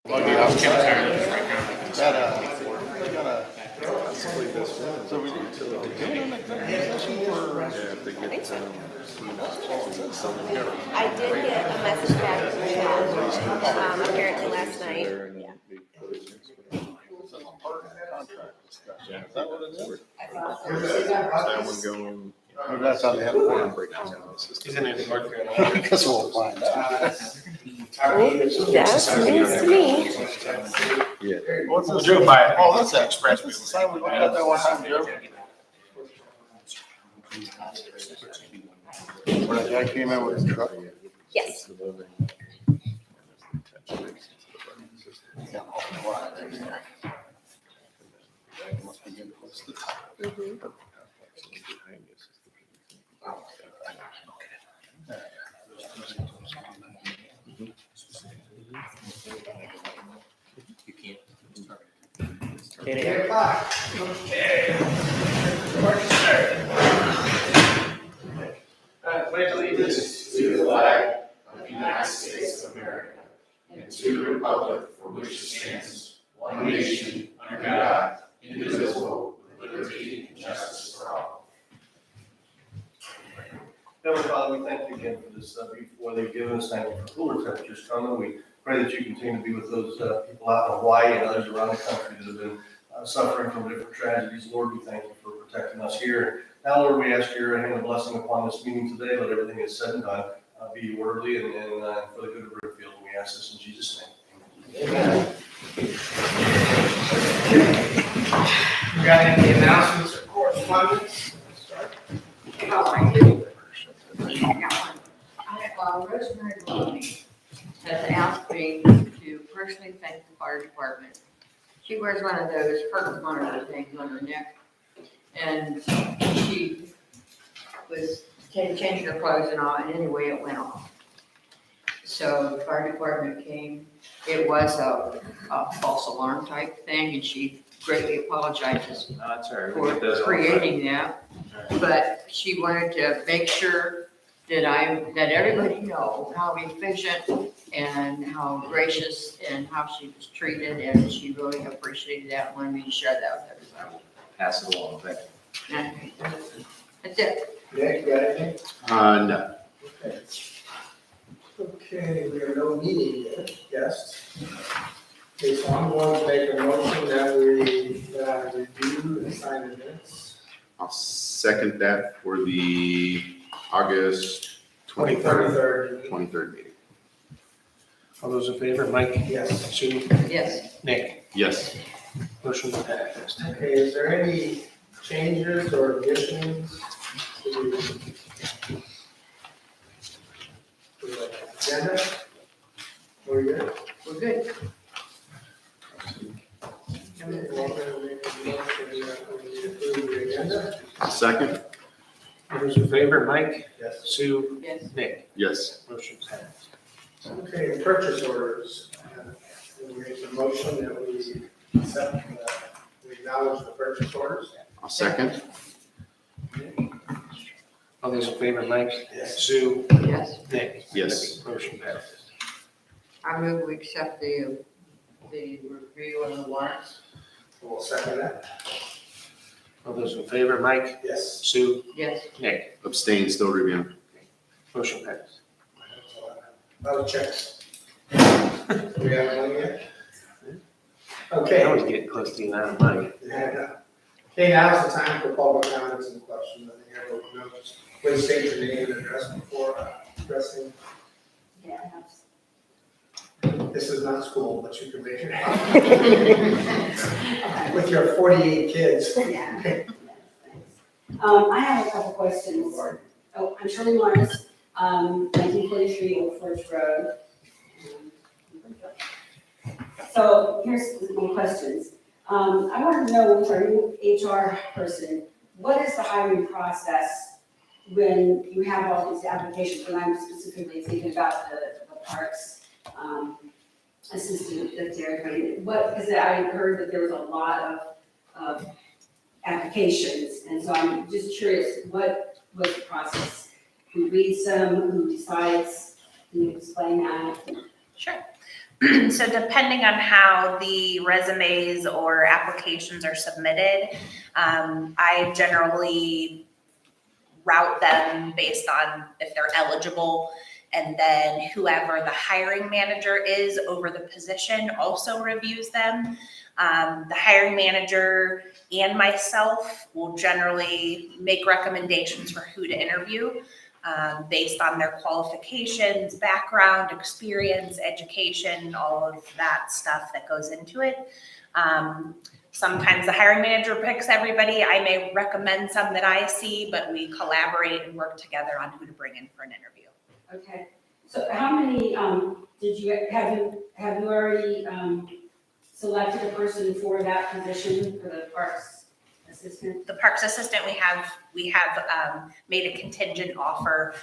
So we need to get an executive session for. I did get a message back from Chad, apparently last night. Is that what it is? That one going. Or that's how they have it. Isn't it? I guess we'll find out. That's news to me. Yeah. What's this? Joe by it. Oh, that's that express. This is the sign we looked at that one time, Joe. When that guy came in with his truck. Yes. Yeah, right there. Must be getting close to the top. Pledge allegiance to the flag of the United States of America and to the republic for which it stands, one nation, under God, indivisible, with liberty and justice for all. Heavenly Father, we thank you again for this before they've given us. Thank you for cooler temperatures coming. We pray that you continue to be with those people out in Hawaii and others around the country that have been suffering from different tragedies. Lord, we thank you for protecting us here. Now, Lord, we ask your hand of blessing upon this meeting today. Let everything that's said and done be orderly and for the good of Brimfield. We ask this in Jesus' name. Amen. We got any announcements or correspondence? Rosemary Maloney has asked me to personally thank the fire department. She wears one of those heart monitor things on her neck, and she was changing her clothes and all, and anyway, it went off. So the fire department came. It was a false alarm type thing, and she greatly apologizes for creating that. But she wanted to make sure that everybody know how efficient and how gracious and how she was treated, and she really appreciated that. Wanted me to share that with everybody. Pass it along, thank And that's it. Nick, you got anything? No. Okay. Okay, we have no meeting yet, guests. Okay, so I'm going to make a motion that we review and sign the minutes. I'll second that for the August 23rd. 23rd meeting. All those in favor, Mike? Yes. Sue? Yes. Nick? Yes. Motion passed. Okay, is there any changes or additions to the agenda? We're good? We're good. Okay, well, I'm gonna make a motion that we approve the agenda. I'll second. All those in favor, Mike? Yes. Sue? Yes. Nick? Yes. Motion passed. Okay, purchase orders. We make a motion that we accept, we acknowledge the purchase orders. I'll second. All those in favor, Mike? Yes. Sue? Yes. Nick? Yes. Motion passed. I move we accept the review of the warrants. We'll second that. All those in favor, Mike? Yes. Sue? Yes. Nick? Abstain, still reviewing. Motion passed. Other checks. Do we have money yet? I Okay. was getting close to the amount of money. Okay, now's the time for public comments and questions. I think everyone knows. Please state your name and address before addressing. This is not school, but you can make it. With your 48 kids. Yeah. I have a couple questions. Oh, I'm Shirley Morris, 1943 Old Forge Road. So here's my questions. I want to know, for you HR person, what is the hiring process when you have all these applications? And I'm specifically thinking about the parks assistant that's there. Because I heard that there was a lot of applications, and so I'm just curious, what was the process? Who reads them, who decides, can you explain that? Sure. So depending on how the resumes or applications are submitted, I generally route them based on if they're eligible. And then whoever the hiring manager is over the position also reviews them. The hiring manager and myself will generally make recommendations for who to interview based on their qualifications, background, experience, education, all of that stuff that goes into it. Sometimes the hiring manager picks everybody. I may recommend some that I see, but we collaborate and work together on who to bring in for an interview. Okay, so how many, have you already, selected a person for that position, for the parks assistant? The parks assistant, we have made a contingent offer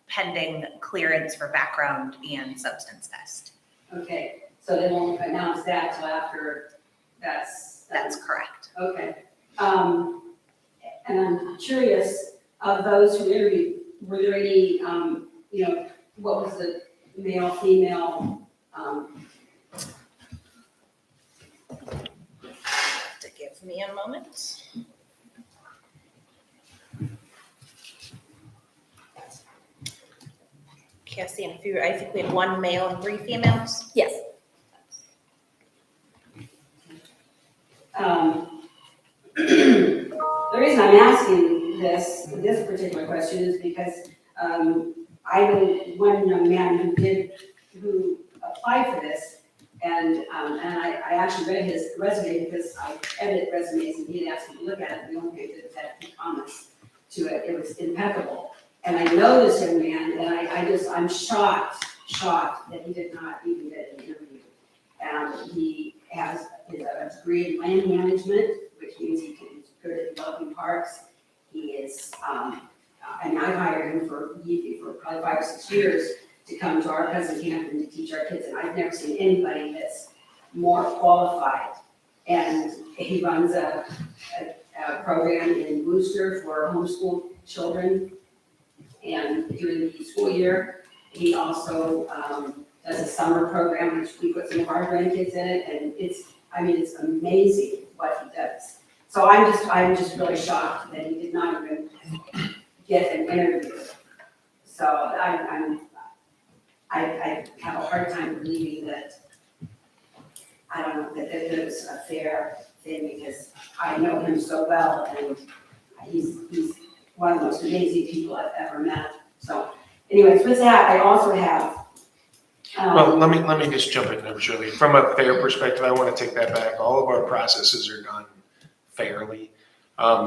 pending clearance for background and substance test. Okay, so they won't announce that till after that's. That's correct. Okay. And I'm curious, of those who interviewed, were there any, what was the male, female, To give me a moment. Okay, I see a few, I think we had 1 male and 3 females. Yes. The reason I'm asking this particular question is because I know one young man who applied for this, and I actually read his resume because I edit resumes and he had asked me to look at it. The only thing that had a few comments to it. It was impeccable. And I know this young man, and I'm shocked that he did not even get an interview. He has a degree in land management, which means he's good at developing parks. He is, and I hired him for probably 5 or 6 years to come to our cousin camp and to teach our kids. And I've never seen anybody that's more qualified. And he runs a program in Worcester for homeschool children. And during the school year, he also does a summer program, which we put some of our grandkids in it, and it's amazing what he does. So I'm just really shocked that he did not even get an interview. So I have a hard time believing that, I don't know, that it was a fair thing, because I know him so well, and he's one of the most amazing people I've ever met. So anyways, with that, I also have. Well, let me just jump in there, Shirley. From a fair perspective, I want to take that back. All of our processes are done fairly.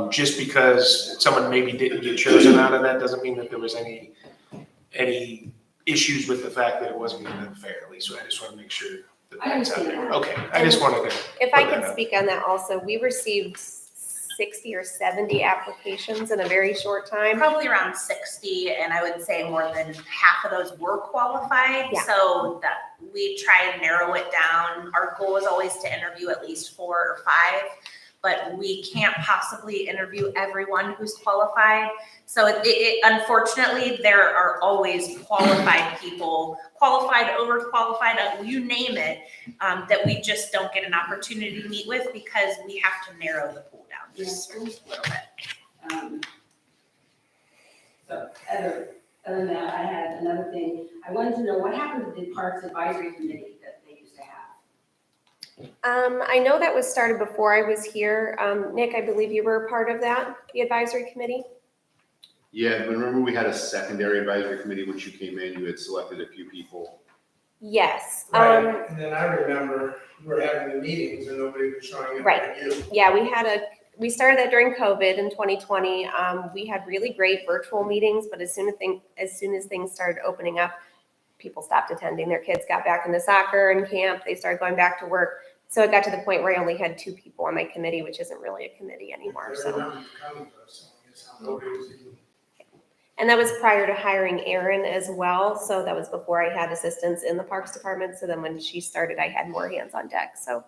Just because someone maybe didn't get chosen out of that doesn't mean that there was any issues with the fact that it wasn't done fairly. So I just want to make sure that that's out there. Okay, I just wanted to. If I put that can out. speak on that also, we received 60 or 70 applications in a very short time. Probably around 60, and I would say more than half of those were qualified. Yeah. So that we try and narrow it down. Our goal is always to interview at least 4 or 5, but we can't possibly interview everyone who's qualified. So it unfortunately, there are always qualified people, qualified, overqualified, you name it, that we just don't get an opportunity to meet with because we have to narrow the pool down just a little bit. So other than that, I had another thing. I wanted to know what happened to the Parks Advisory Committee that they used to have. I know that was started before I was here. Nick, I believe you were a part of that, the advisory committee? Yeah, but remember we had a secondary advisory committee, which you came in, you had selected a few people. Yes. Right, and then I remember we were having the meetings and nobody was showing up. Right. but you. Yeah, we started that during COVID in 2020. We had really great virtual meetings, but as soon as things started opening up, people stopped attending. Their kids got back into soccer and camp. They started going back to work. So it got to the point where I only had 2 people on my committee, which isn't really a committee anymore. I So, remember you coming to us, so I guess how nobody was even. and that was prior to hiring Erin as well. So that was before I had assistants in the Parks Department. So then when she started, I had more hands on deck. So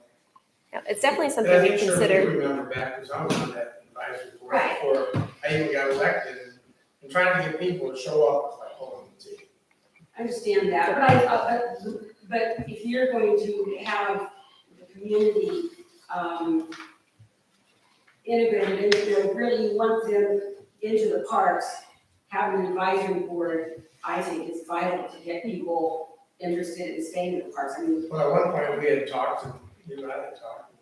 yeah, it's definitely something And I to think Shirley, consider. you remember back, because I was on that advisory board Right. before I even got elected, and trying to get people to show up was like, hold on, see. understand that, but if you're going to have the community, integrated, and you really want them into the parks, having an advisory board, I think is vital to get people interested in staying in the parks. I mean, Well, at one point, we had talked, and you and I had talked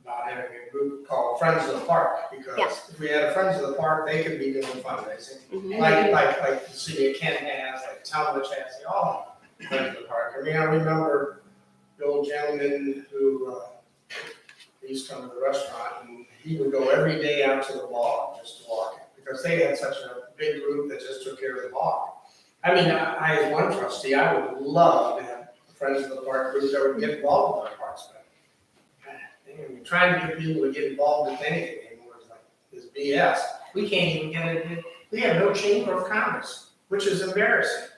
about having a group called Friends of the Park, because Yeah. if we had a Friends of the Park, they could be doing fundraising. Mhm. Like the city of Kent has, like Talmadge has, they all have Friends of the Park. I mean, I remember the old gentleman who, he used to come to the restaurant, and he would go every day out to the bog just to walk it, because they had such a big group that just took care of the bog. I mean, I as one trustee, I would love to have Friends of the Park group that would get involved in our parks, but trying to get people to get involved with anything anymore is like, is BS. We can't even get it, we have no chamber of commerce, which is embarrassing.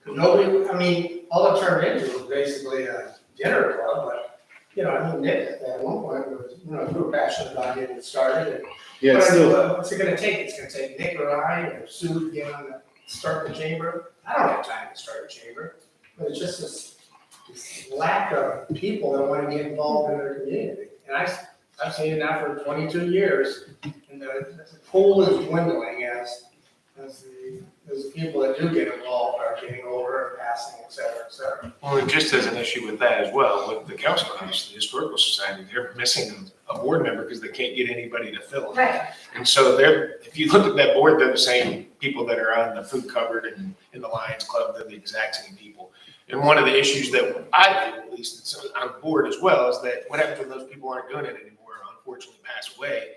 Nobody, I mean, all it turned into was basically a dinner club, but, you know, I mean, Nick, at one point, was, you know, we were passionate about getting it started. And Yeah, it's still, what's it gonna take? It's gonna take Nick or I or Sue to get on the, start the chamber. I don't have time to start a chamber, but it's just this lack of people that want to get involved in their community. And I've seen it now for 22 years, and the pool is dwindling as the people that do get involved are getting older and passing, et cetera, et cetera. Well, and just as an issue with that as well, with the council house, the historical society, they're missing a board member because they can't get anybody to fill it. right, And so if you look at that board, they're the same people that are on the food cupboard and in the Lions Club, they're the exact same people. And one of the issues that I feel, at least it's on the board as well, is that what happens when those people aren't doing it anymore, unfortunately pass away?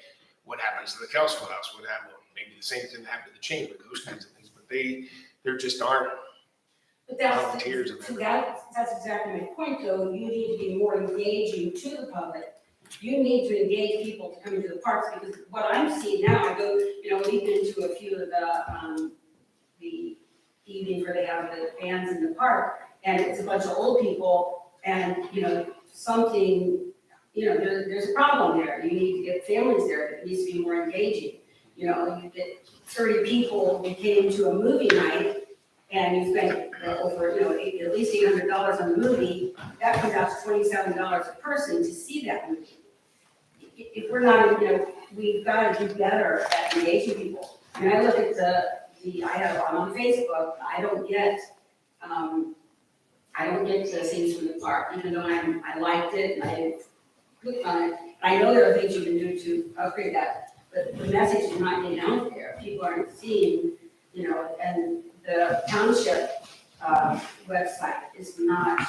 What happens to the council house? What happens? Maybe the same thing happened to the chamber, those kinds of things. But there just aren't but that's, volunteers in so there. that's exactly my point, though. You need to be more engaging to the public. You need to engage people to come into the parks, because what I'm seeing now, I go, you know, we've been to a few of the evenings where they have the bands in the park, and it's a bunch of old people, and, you know, something, you know, there's a problem there. You need to get families there. It needs to be more engaging. You know, you get 30 people, you came to a movie night, and you spent over, you know, at least $800 on the movie, that comes out to $27 a person to see that movie. If we're not, you know, we've got to do better at engaging people. I mean, I look at I'm on Facebook, I don't get the things from the park, even though I liked it and I clicked on it. I know there are things you can do to upgrade that, but the message is not getting out there. People aren't seeing, you know, and the township website is not,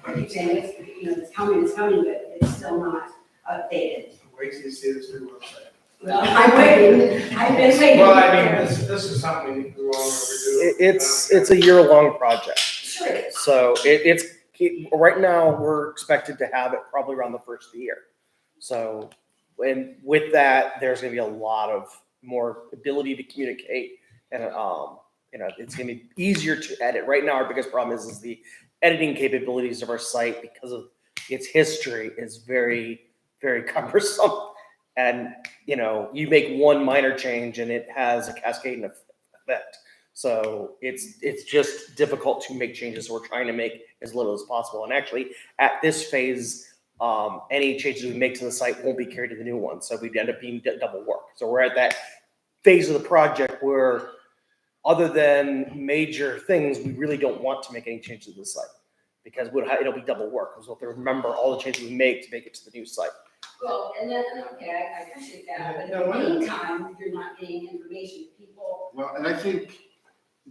I keep saying it's, you know, it's coming, but it's still not updated. Wait till you see this new website. Well, I'm waiting, I've been waiting. Well, I mean, this is something we long overdue. It's a year-long project. Sure it is. So right now, we're expected to have it probably around the first of the year. So, and with that, there's gonna be a lot of more ability to communicate, and, you know, it's gonna be easier to edit. Right now, our biggest problem is the editing capabilities of our site, because of its history, is very, very cumbersome. And, you know, you make one minor change and it has a cascading effect. So it's just difficult to make changes. So we're trying to make as little as possible. And actually, at this phase, any changes we make to the site won't be carried to the new one. So we'd end up being double work. So we're at that phase of the project where, other than major things, we really don't want to make any changes to the site, because it'll be double work. Because we'll have to remember all the changes we make to make it to the new site. Well, and then, okay, I appreciate that, but in the meantime, you're not getting information, people. well, and I think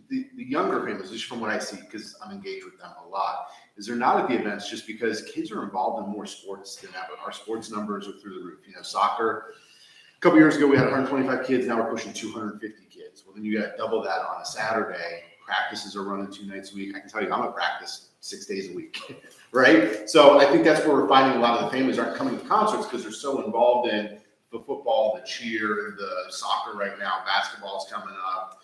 the younger families, at least from what I see, because I'm engaged with them a lot, is they're not at the events just because kids are involved in more sports than ever. Our sports numbers are through the roof. You know, soccer, a couple years ago, we had 125 kids. Now we're pushing 250 kids. Well, then you got double that on a Saturday. Practices are running 2 nights a week. I can tell you, I'm at practice 6 days a week, right? So I think that's where we're finding a lot of the families aren't coming to concerts because they're so involved in the football, the cheer, the soccer right now, basketball's coming up,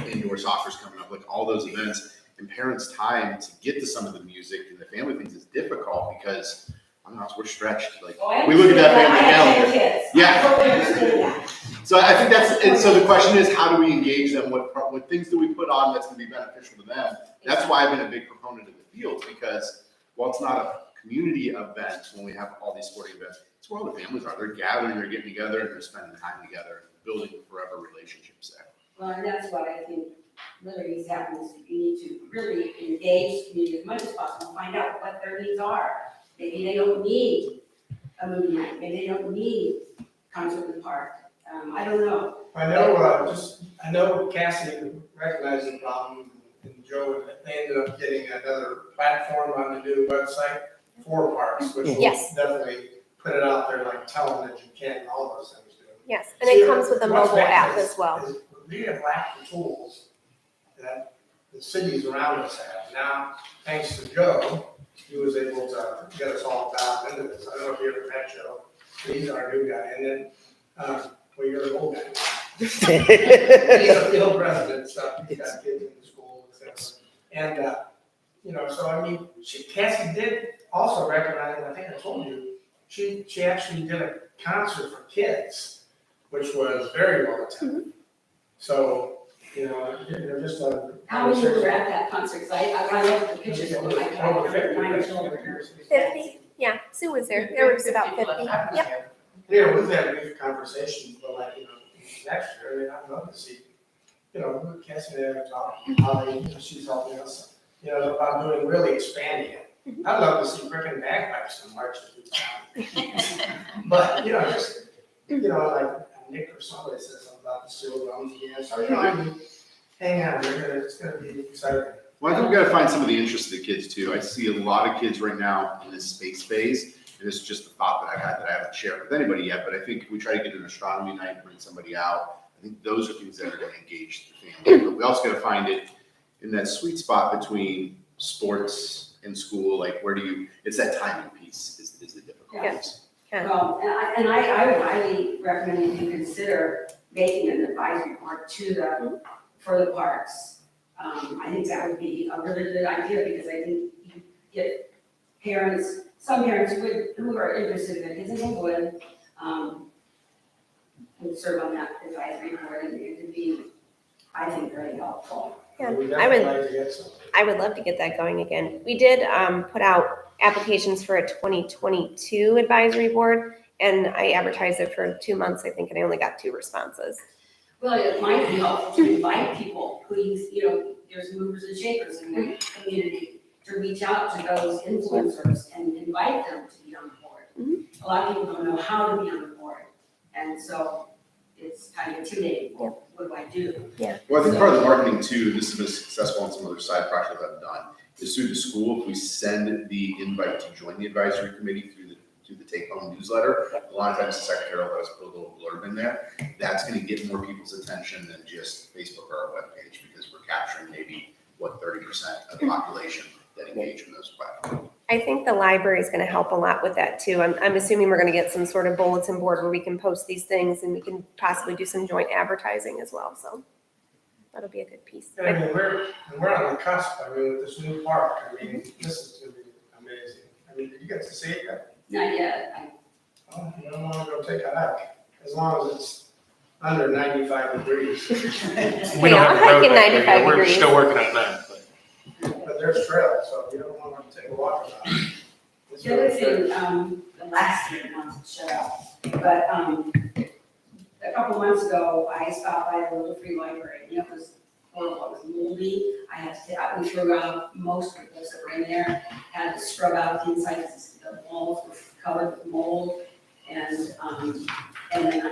indoor soccer's coming up, like all those events. And parents' time to get to some of the music and the family things is difficult because, I don't know, we're stretched. Like, Oh, I we look at that understand family I have calendar. 10 kids. Yeah. I totally understand that. So I think and so the question is, how do we engage them? What things do we put on that's gonna be beneficial to them? That's why I've been a big proponent of the fields, because while it's not a community event, when we have all these sporting events, it's where all the families are. They're gathering, they're getting together, and they're spending time together, building forever relationships there. Well, and that's what I think really needs to happen, is you need to really engage the community as much as possible, find out what their needs are. Maybe they don't need a movie night, maybe they don't need concert in the park. I don't know. I know Cassie recognized the problem, and Joe, they ended up getting another platform on the new website for parks, which will Yes. definitely put it out there, like telling that you can't, and all those things do. Yes, and it comes with a What's mobile next app is- as well. is We have lacked the tools that the cities around us have. Now, thanks to Joe, he was able to get us all dialed into this. I don't know if you ever met Joe, but he's our new guy. And then, well, you're an old guy. He's a field president, so he's got kids in the school, et cetera. And, so I mean, Cassie did also recognize, I think I told you, she actually did a concert for kids, which was very well attended. So, just a. How many were at that concert? 'Cause I looked at the pictures of my daughter, 9 children. 50? Yeah, Sue was there. There was about 50. Yep. Yeah, we've had brief conversations, but like, next year, I mean, I'd love to see, Cassie and I have talked, how she's helping us, about doing, really expanding it. I'd love to see frickin' bagpipes in March of 2000. But, just, like Nick or somebody said something about the steel drums again, so, I mean, hang on, it's gonna be exciting. Well, I think we gotta find some of the interests of the kids too. I see a lot of kids right now in this space phase, and it's just a thought that I had that I haven't shared with anybody yet, but I think if we try to get an astronomy night, bring somebody out, I think those are things that are gonna engage the family. But we also gotta find it in that sweet spot between sports and school, like it's that timing piece is the difficult piece. Well, and I would highly recommend that you consider making an advisory board for the parks. I think that would be a really good idea, because I think you get some parents who are interested in it, because they would serve on that advisory board, and it would be, I think, very helpful. Yeah, We'd I would- definitely like to get some. I would love to get that going again. We did put out applications for a 2022 advisory board, and I advertised it for 2 months, I think, and I only got 2 responses. Well, it might be helpful to invite people, please, there's movers and shakers in the community, to reach out to those influencers and invite them to be on the board. A lot of people don't know how to be on the board, and so it's kind of intimidating. What do I do? Well, I think part of the marketing too, this has been successful on some other side projects I've done, is through the school, if we send the invite to join the advisory committee through the take-home newsletter, a lot of times the secretary will let us put a little blurb in there. That's gonna get more people's attention than just Facebook or our webpage, because we're capturing maybe, 30% of the population that engage in those platforms. I think the library is going to help a lot with that too. I'm assuming we're going to get some sort of bulletin board where we can post these things, and we can possibly do some joint advertising as well. So that'll be a good piece. I mean, we're on the cusp, with this new park, this is gonna be amazing. Did you get to see it yet? Not yet. Oh, you don't wanna go take a hike, as long as it's under 95 degrees. We don't have I'm a road hiking back there 95 yet. We're degrees. still working on that, but. But there's trails, so you don't wanna take a walk about it. It's There really was good. the last year, not to shut up, but a couple months ago, I stopped by the little free library, and it was horrible, it was moldy. We threw out most of the books that were in there, had to scrub out the inside, the walls were covered with mold, and then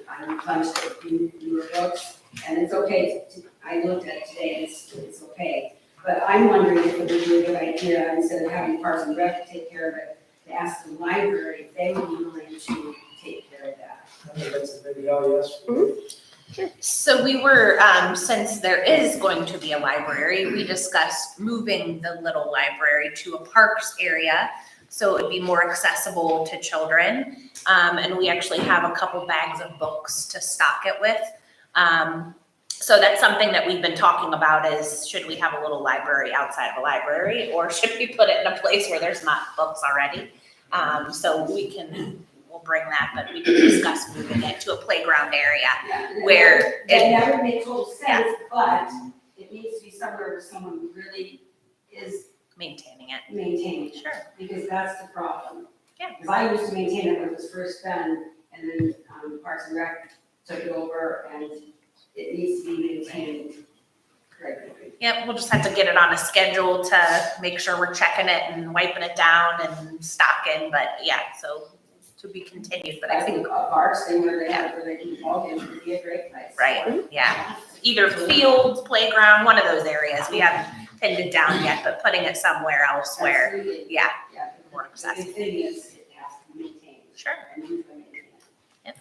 I replenished a few newer books, and it's okay, I looked at it today, it's okay. But I'm wondering if it would be a good idea, instead of having Parks and Rec take care of it, to ask the library if they would be willing to take care of that. I think that's a big hell yes. So we were, since there is going to be a library, we discussed moving the little library to a parks area so it would be more accessible to children. And we actually have a couple bags of books to stock it with. So that's something that we've been talking about is, should we have a little library outside of a library, or should we put it in a place where there's not books already? So we'll we'll bring that, but we can discuss moving it to a playground area. Yeah, and Where that would make total sense, but it needs to be somewhere where someone who really is Maintaining it. maintaining, Sure. because that's the problem. Yeah. Because I used to maintain it when it was first done, and then Parks and Rec took it over, and it needs to be maintained regularly. Yep, we'll just have to get it on a schedule to make sure we're checking it and wiping it down and stocking, but yeah, so to be continued, but I I think, think a parks thing where they have, where they do ball games would be a great place. right, yeah. Either fields, playground, one of those areas, we haven't pinned it down yet, but putting it somewhere else where, Absolutely. yeah, Yeah, more the big accessible. thing is it has to be maintained. Sure. And who's going to maintain it?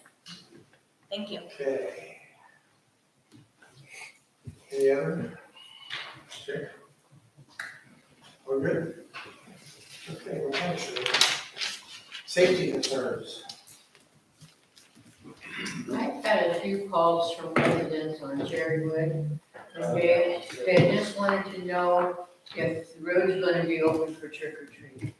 Thank you. Okay. Any other? Sure. We're good? Okay, we're kind of sure. Safety concerns. I've had a few calls from residents on Cherrywood. They just wanted to know if the road's gonna be open for trick or treat.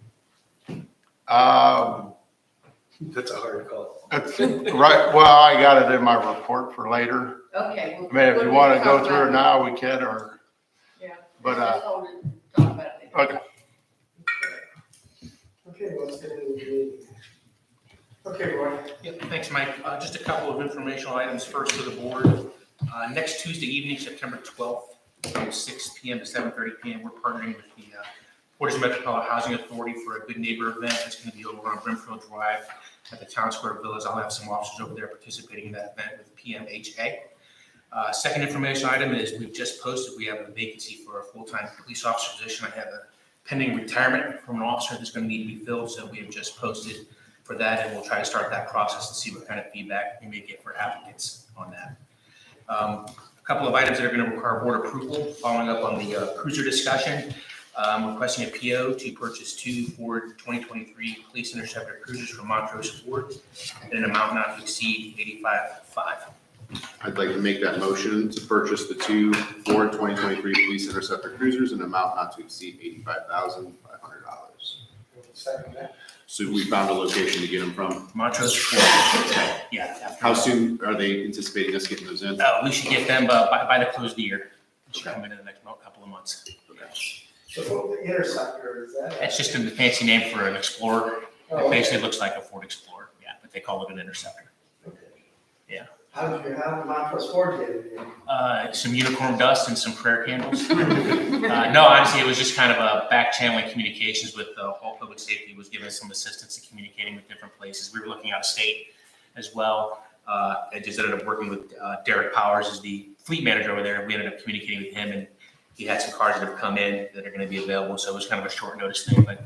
That's a hard call. Right, well, I got it in my report for later. Okay. I mean, if you want to go through it now, we can, or, Yeah. but, Let's just hold it and talk about it later. okay. Okay, well, let's get into the meeting. Okay, Roy. Yep, thanks, Mike. Just a couple of informational items first for the board. Next Tuesday evening, September 12th, from 6 PM to 7:30 PM, we're partnering with the Portage Metropolitan Housing Authority for a Good Neighbor event. It's going to be over on Brimfield Drive at the Town Square Villas. I'll have some officers over there participating in that event with PMHA. Second information item is we've just posted, we have a vacancy for a full-time police officer position. I have a pending retirement from an officer that's going to need to be filled, so we have just posted for that, and we'll try to start that process and see what kind of feedback we may get for applicants on that. A couple of items that are going to require board approval, following up on the cruiser discussion. Requesting a PO to purchase 2 Ford 2023 Police Interceptor cruisers from Montrose Ford in an amount not to exceed $85,500. I'd like to make that motion to purchase the 2 Ford 2023 Police Interceptor cruisers in an amount not to exceed $85,500. Second that. So we found a location to get them from. Montrose Ford, yeah. How soon are they anticipating us getting those in? We should get them by the close of the year. It should come in the next couple of months. So what the Interceptor, is that? It's just a fancy name for an Explorer. Oh, It okay. basically looks like a Ford Explorer, yeah, but they call it an Interceptor. How did Montrose Ford get it in? Some unicorn dust and some prayer candles. No, honestly, it was just kind of a back channeling communications with Hall Public Safety was giving us some assistance in communicating with different places. We were looking out of state as well. I just ended up working with Derek Powers, is the fleet manager over there. We ended up communicating with him, and he had some cars that have come in that are going to be available. So it was kind of a short notice thing, but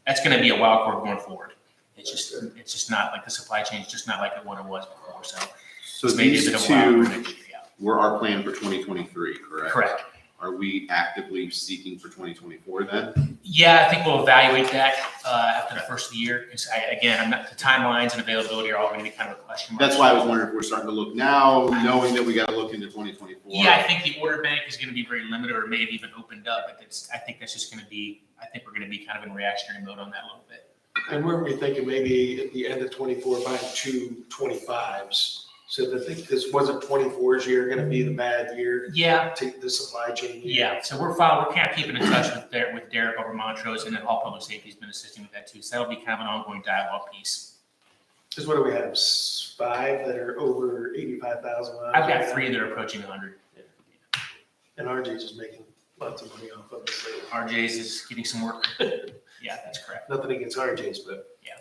that's going to be a wild card going forward. It's just not like the supply chain is just not like it was before. So So maybe a these bit of a wild two card next year, yeah. were our plan for 2023, correct? Correct. Are we actively seeking for 2024 then? Yeah, I think we'll evaluate that after the first of the year. Because I'm not, the timelines and availability are all going to be kind of a question mark. That's why I was wondering if we're starting to look now, knowing that we got to look into 2024. Yeah, I think the order bank is going to be very limited, or maybe even opened up. But I think that's just going to be. I think we're going to be kind of in reactionary mode on that a little bit. And weren't we thinking maybe at the end of 24 buying 2 25s? So that this wasn't 24's year going to be the bad year. Yeah. Take the supply chain. year. Yeah, so we're kind of keeping in touch with Derek over Montrose, and then Hall Public Safety has been assisting with that too. So that'll be kind of an ongoing dialogue piece. Because what do we have? 5 that are over 85,000 miles. I've got 3 that are approaching 100. And RJ's is making lots of money off of this. RJ's is getting some work. Yeah, that's correct. Nothing against RJ's, but. Yeah.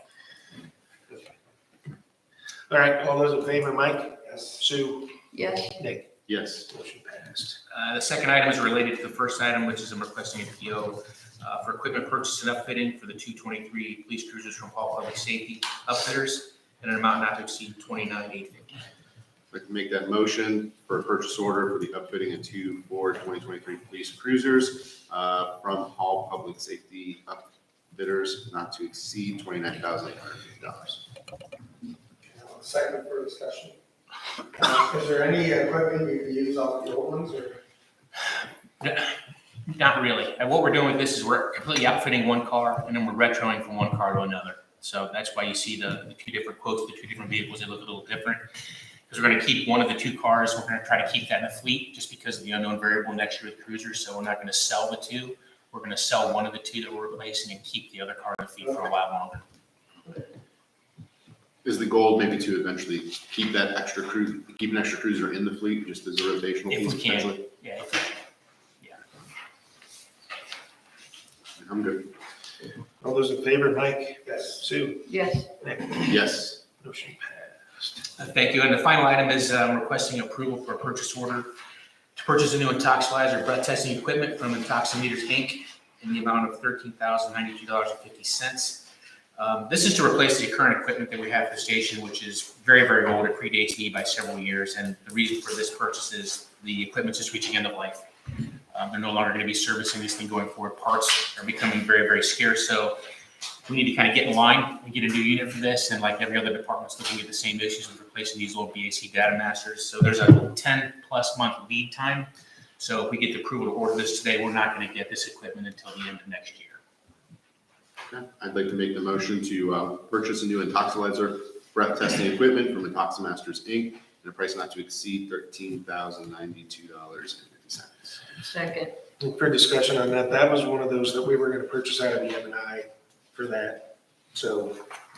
All right, all those in favor, Mike? Yes. Sue? Yes. Nick? Yes. Motion passed. The second item is related to the first item, which is I'm requesting a PO for equipment purchase and upfitting for the 223 police cruisers from Hall Public Safety Upfitters in an amount not to exceed $29,850. I'd like to make that motion for a purchase order for the upfitting of 2 Ford 2023 police cruisers from Hall Public Safety Upfitters not to exceed $29,850. Second for discussion. Is there any equipment you can use off the old ones or? Not really. And what we're doing with this is we're completely outfitting one car, and then we're retroing from one car to another. So that's why you see the two different quotes, the two different vehicles, they look a little different. Because we're gonna keep one of the two cars, we're gonna try to keep that in the fleet, just because of the unknown variable next year with cruisers, so we're not gonna sell the two. We're gonna sell one of the two that we're replacing and keep the other car in the fleet for a while longer. Is the goal maybe to eventually keep that extra keep an extra cruiser in the fleet just as a rotational If piece we can, potentially? yeah, if we can. I'm good. All those in favor, Mike, Yes. Sue, Yes, Nick, Yes. motion passed. Thank you. And the final item is requesting approval for a purchase order to purchase a new intoxilizer breath testing equipment from Intoximeters Inc. in the amount of $13,092.50. This is to replace the current equipment that we have at the station, which is very, very old. It predates me by several years. And the reason for this purchase is the equipment's just reaching end of life. They're no longer going to be servicing this thing going forward. Parts are becoming very, very scarce. So we need to kind of get in line and get a new unit for this. And like every other department's looking at the same issues with replacing these old BAC data masters. So there's a 10+ month lead time. So if we get the approval to order this today, we're not going to get this equipment until the end of next year. Okay. I'd like to make the motion to purchase a new intoxilizer breath testing equipment from Intoximasters Inc. at a price not to exceed $13,092.50. second. For discussion on that, that was one of those that we were gonna purchase out of the M&I for that, so.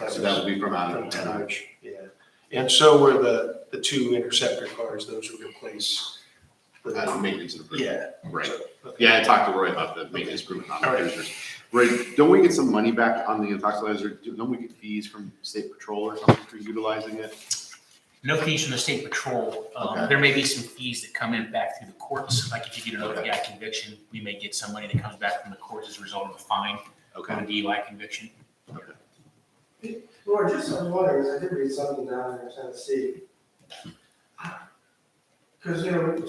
So that would be from out From of Dodge, yeah. And so were the two interceptor cars, those were replaced. maintenance and improvement. Yeah. Right. So, okay. Yeah, I talked to Roy about the maintenance improvement on the All right. cruisers. Roy, don't we get some money back on the intoxilizer? Don't we get fees from state patrol or something for utilizing it? No fees from the state patrol. Okay. There may be some fees that come in back through the courts. Like if you get an OPI conviction, we may get some money that comes back from the courts as a result of a fine on a DUI conviction. Laura, just I was wondering, 'cause I did read something down there in Tennessee. Because,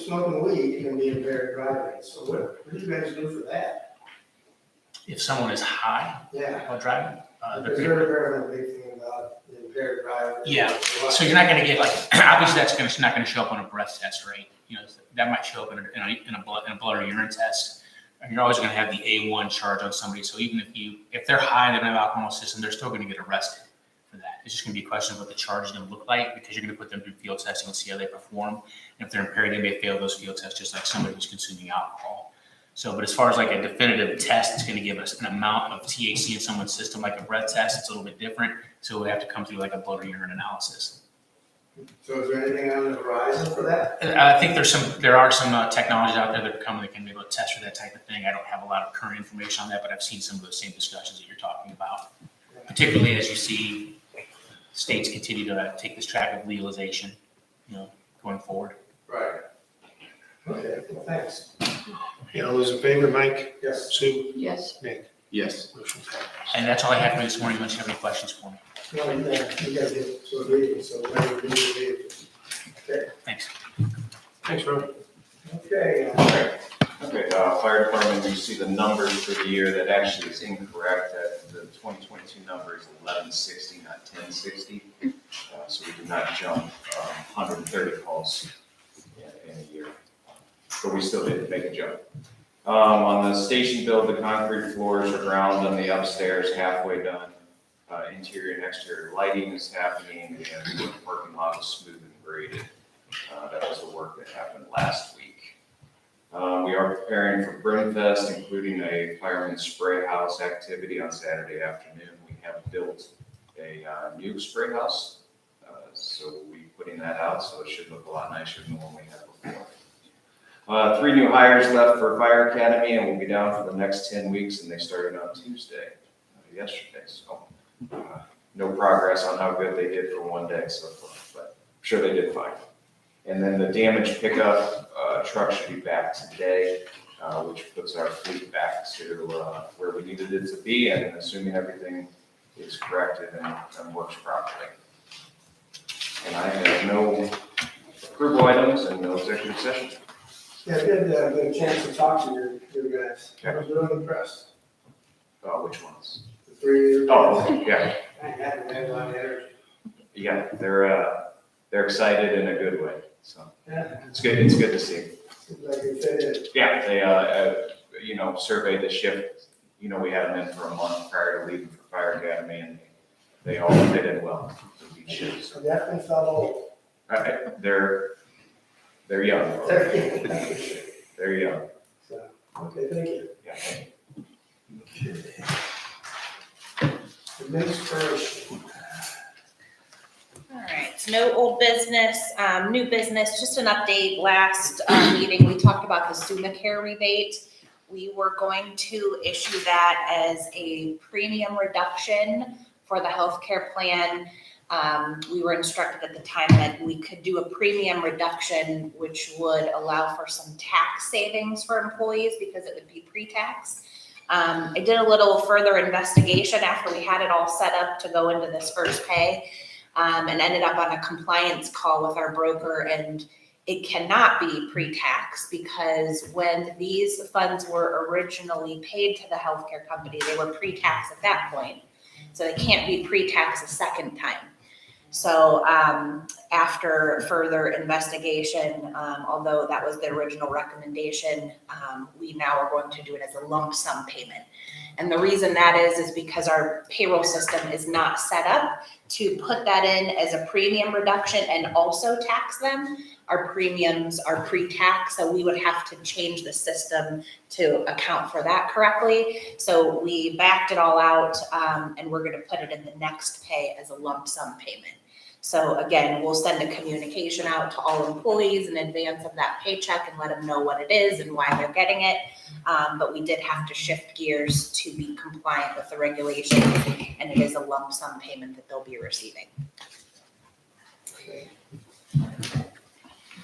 smoking weed can be impaired driving, so what do you guys do for that? If someone is high Yeah. while driving, Because they're a big thing about the impaired driving. Yeah. So you're not gonna get like, obviously that's not gonna show up on a breath test, right? That might show up in a blood or urine test. And you're always gonna have the A1 charge on somebody. So even if they're high, they don't have alcohol in the system, they're still gonna get arrested for that. It's just gonna be a question of what the charge is gonna look like, because you're gonna put them through field testing and see how they perform. And if they're impaired, they may fail those field tests, just like somebody who's consuming alcohol. So, but as far as like a definitive test, it's gonna give us an amount of THC in someone's system, like a breath test, it's a little bit different. So we have to come through like a blood or urine analysis. So is there anything on the horizon for that? I think there are some technologies out there that are coming that can be able to test for that type of thing. I don't have a lot of current information on that, but I've seen some of those same discussions that you're talking about. Particularly as you see states continue to take this track of legalization, going forward. Right. Okay, well, thanks. Yeah, all those in favor, Mike, Yes. Sue, Yes, Nick, Yes. motion passed. And that's all I have for you this morning, unless you have any questions for me. No, you guys get to a meeting, so whenever you need to. Okay. Thanks. Thanks, Rob. Okay. Okay, fire department, you see the numbers for the year, that actually is incorrect, that the 2022 number is 1160, not 1060. So we did not jump 130 calls in a year, but we still did make a jump. On the station build, the concrete floors are ground on the upstairs, halfway done. Interior and exterior lighting is happening, and the parking lot is smooth and graded. That was the work that happened last week. We are preparing for Brimfest, including a fireman spray house activity on Saturday afternoon. We have built a new spray house, so we'll be putting that out, so it should look a lot nicer than the one we had before. 3 new hires left for Fire Academy, and we'll be down for the next 10 weeks, and they started on Tuesday, yesterday, so no progress on how good they did for one day so far, but I'm sure they did fine. And then the damaged pickup truck should be back today, which puts our fleet back to where we needed it to be, and assuming everything is corrected and works properly. And I have no approval items and no executive session. Yeah, good, get a chance to talk to your guys. I was really impressed. Which ones? The 3 years. Oh, yeah. I had a lot of energy. Yeah, they're excited in a good way, so Yeah, it's good to see. seems like you fit in. Yeah, they, surveyed the shift, we had them in for a month prior to leaving for Fire Academy, and they all fit in well. So we should- So definitely felt old. They're young. Okay, They're young. thank you. Yeah. Administration. All right, so no old business, new business, just an update. Last meeting, we talked about the SumaCare rebate. We were going to issue that as a premium reduction for the healthcare plan. We were instructed at the time that we could do a premium reduction, which would allow for some tax savings for employees because it would be pre-tax. I did a little further investigation after we had it all set up to go into this first pay, and ended up on a compliance call with our broker, and it cannot be pre-tax because when these funds were originally paid to the healthcare company, they were pre-tax at that point. So they can't be pre-tax a second time. So after further investigation, although that was the original recommendation, we now are going to do it as a lump sum payment. And the reason that is because our payroll system is not set up to put that in as a premium reduction and also tax them. Our premiums are pre-tax, so we would have to change the system to account for that correctly. So we backed it all out, and we're gonna put it in the next pay as a lump sum payment. So again, we'll send a communication out to all employees in advance of that paycheck and let them know what it is and why they're getting it. But we did have to shift gears to be compliant with the regulations, and it is a lump sum payment that they'll be receiving.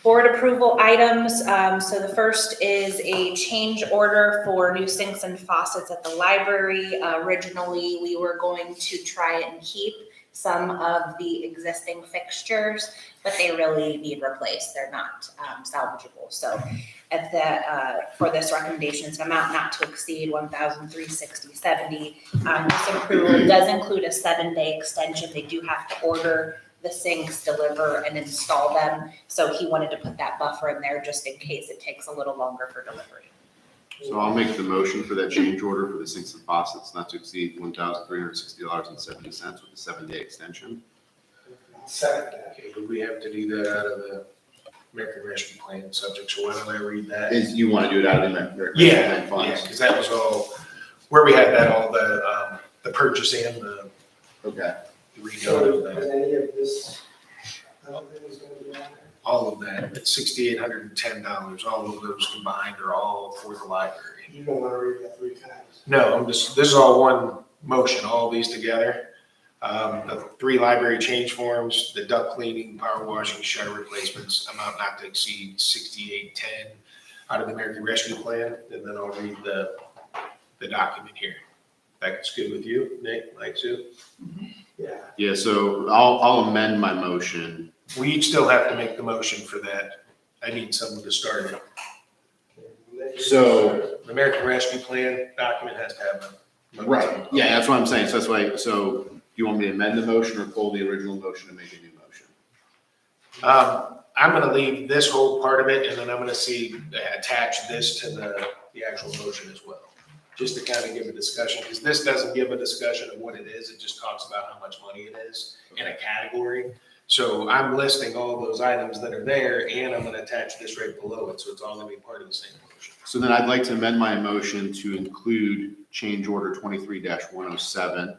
Board approval items. So the first is a change order for new sinks and faucets at the library. Originally, we were going to try and keep some of the existing fixtures, but they really need replaced. They're not salvageable. So at the for this recommendation, it's an amount not to exceed $1,360.70. This approval does include a 7-day extension. They do have to order the sinks, deliver, and install them. So he wanted to put that buffer in there just in case it takes a little longer for delivery. So I'll make the motion for that change order for the sinks and faucets not to exceed $1,360.70 with a 7-day extension. Second. Okay, would we have to do that out of the American Rescue Plan subject, so why don't I read that? Is you want to do it out of the American Yeah, Rescue Plan funds? because that was all, where we had that, all the purchase and the Okay. So redo, is any of this, other things gonna be on there? all of that, at $6,810, all of those combined are all for the library. You don't wanna read that 3 times. No, this is all one motion, all these together. The 3 library change forms, the duct cleaning, power washing, shutter replacements, amount not to exceed $6,810 out of the American Rescue Plan, and then I'll read the document here. That's good with you, Nick, Mike, Sue? Yeah. Yeah, so I'll amend my motion. We still have to make the motion for that. I need someone to start it. So- The American Rescue Plan document has to have a. Right, yeah, that's what I'm saying. So that's why, so do you want me to amend the motion or pull the original motion and make a new motion? I'm gonna leave this whole part of it, and then I'm gonna attach this to the actual motion as well. Just to kind of give a discussion, because this doesn't give a discussion of what it is, it just talks about how much money it is in a category. So I'm listing all those items that are there, and I'm gonna attach this right below it, so it's all gonna be part of the same motion. So then I'd like to amend my motion to include change order 23-107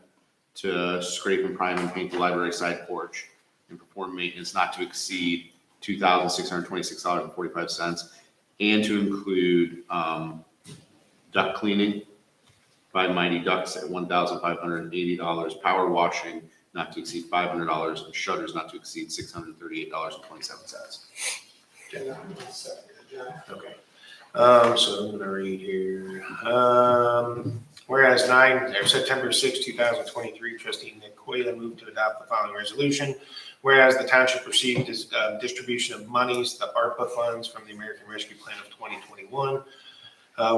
to scrape and prime and paint the library side porch and perform maintenance not to exceed $2,626.45, and to include duct cleaning by Mighty Ducts at $1,580, power washing not to exceed $500, and shutters not to exceed $638.27. Okay. So I'm gonna read here. Whereas September 6, 2023, trustee Nick Coyle moved to adopt the following resolution. Whereas the township received distribution of monies, the ARPA funds from the American Rescue Plan of 2021.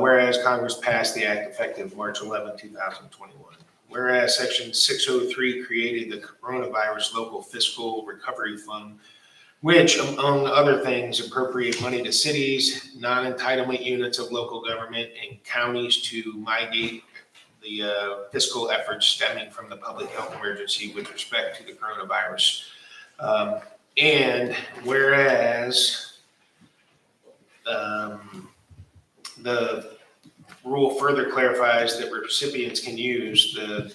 Whereas Congress passed the act effective March 11, 2021. Whereas Section 603 created the Coronavirus Local Fiscal Recovery Fund, which, among other things, appropriate money to cities, non-entitlement units of local government, and counties to mitigate the fiscal efforts stemming from the public health emergency with respect to the coronavirus. And whereas the rule further clarifies that recipients can use the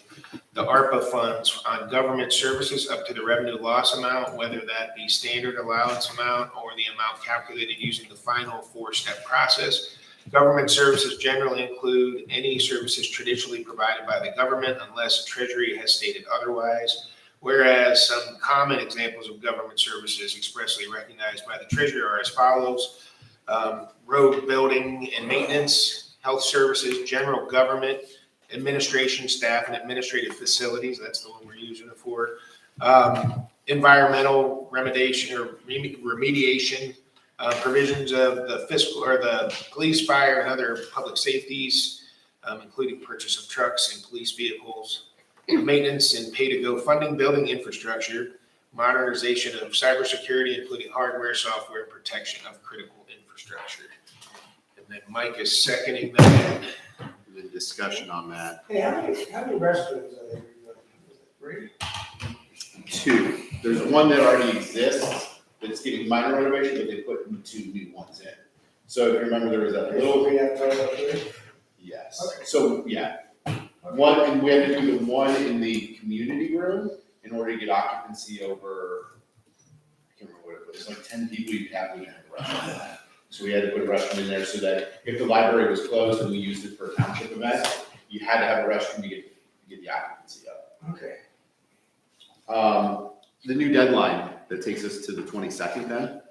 ARPA funds on government services up to the revenue loss amount, whether that be standard allowance amount or the amount calculated using the final 4-step process. Government services generally include any services traditionally provided by the government unless the Treasury has stated otherwise. Whereas some common examples of government services expressly recognized by the Treasury are as follows: road building and maintenance, health services, general government, administration, staff, and administrative facilities. That's the one we're using it for. Environmental remediation, provisions of the fiscal or the police, fire, and other public safeties, including purchase of trucks and police vehicles, maintenance and pay-to-go funding, building infrastructure, modernization of cybersecurity, including hardware, software, and protection of critical infrastructure. And then Mike is seconding that. The discussion on that. Hey, how many restrooms are there? Three? 2. There's one that already exists that's getting minor renovation, but they put 2 new ones in. So if you remember, there was that little. We have total of 3? Yes. Okay. So yeah, one, and we had to do the one in the community room in order to get occupancy over. I can't remember what it was. Like 10 people, you'd have to have a restroom. So we had to put a restroom in there so that if the library was closed and we used it for a township event, you had to have a restroom to get the occupancy up. Okay. The new deadline that takes us to the 22nd then,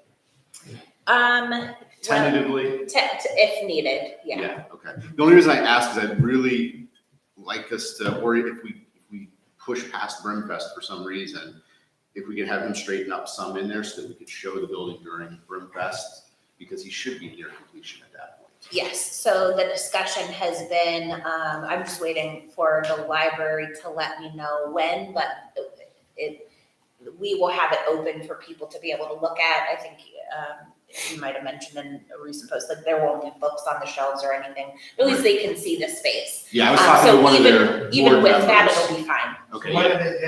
Well, tentatively? if needed, yeah. Yeah, okay. The only reason I ask is I'd really like us to, or if we push past Brimfest for some reason, if we could have him straighten up some in there so that we could show the building during Brimfest, because he should be near completion at that point. Yes, so the discussion has been, I'm just waiting for the library to let me know when, but we will have it open for people to be able to look at. I think you might have mentioned in a recent post, like there won't be books on the shelves or anything. At least they can see the space. Yeah, I was talking to one of their Even board with that, members. it'll be fine. Okay, When yeah. are they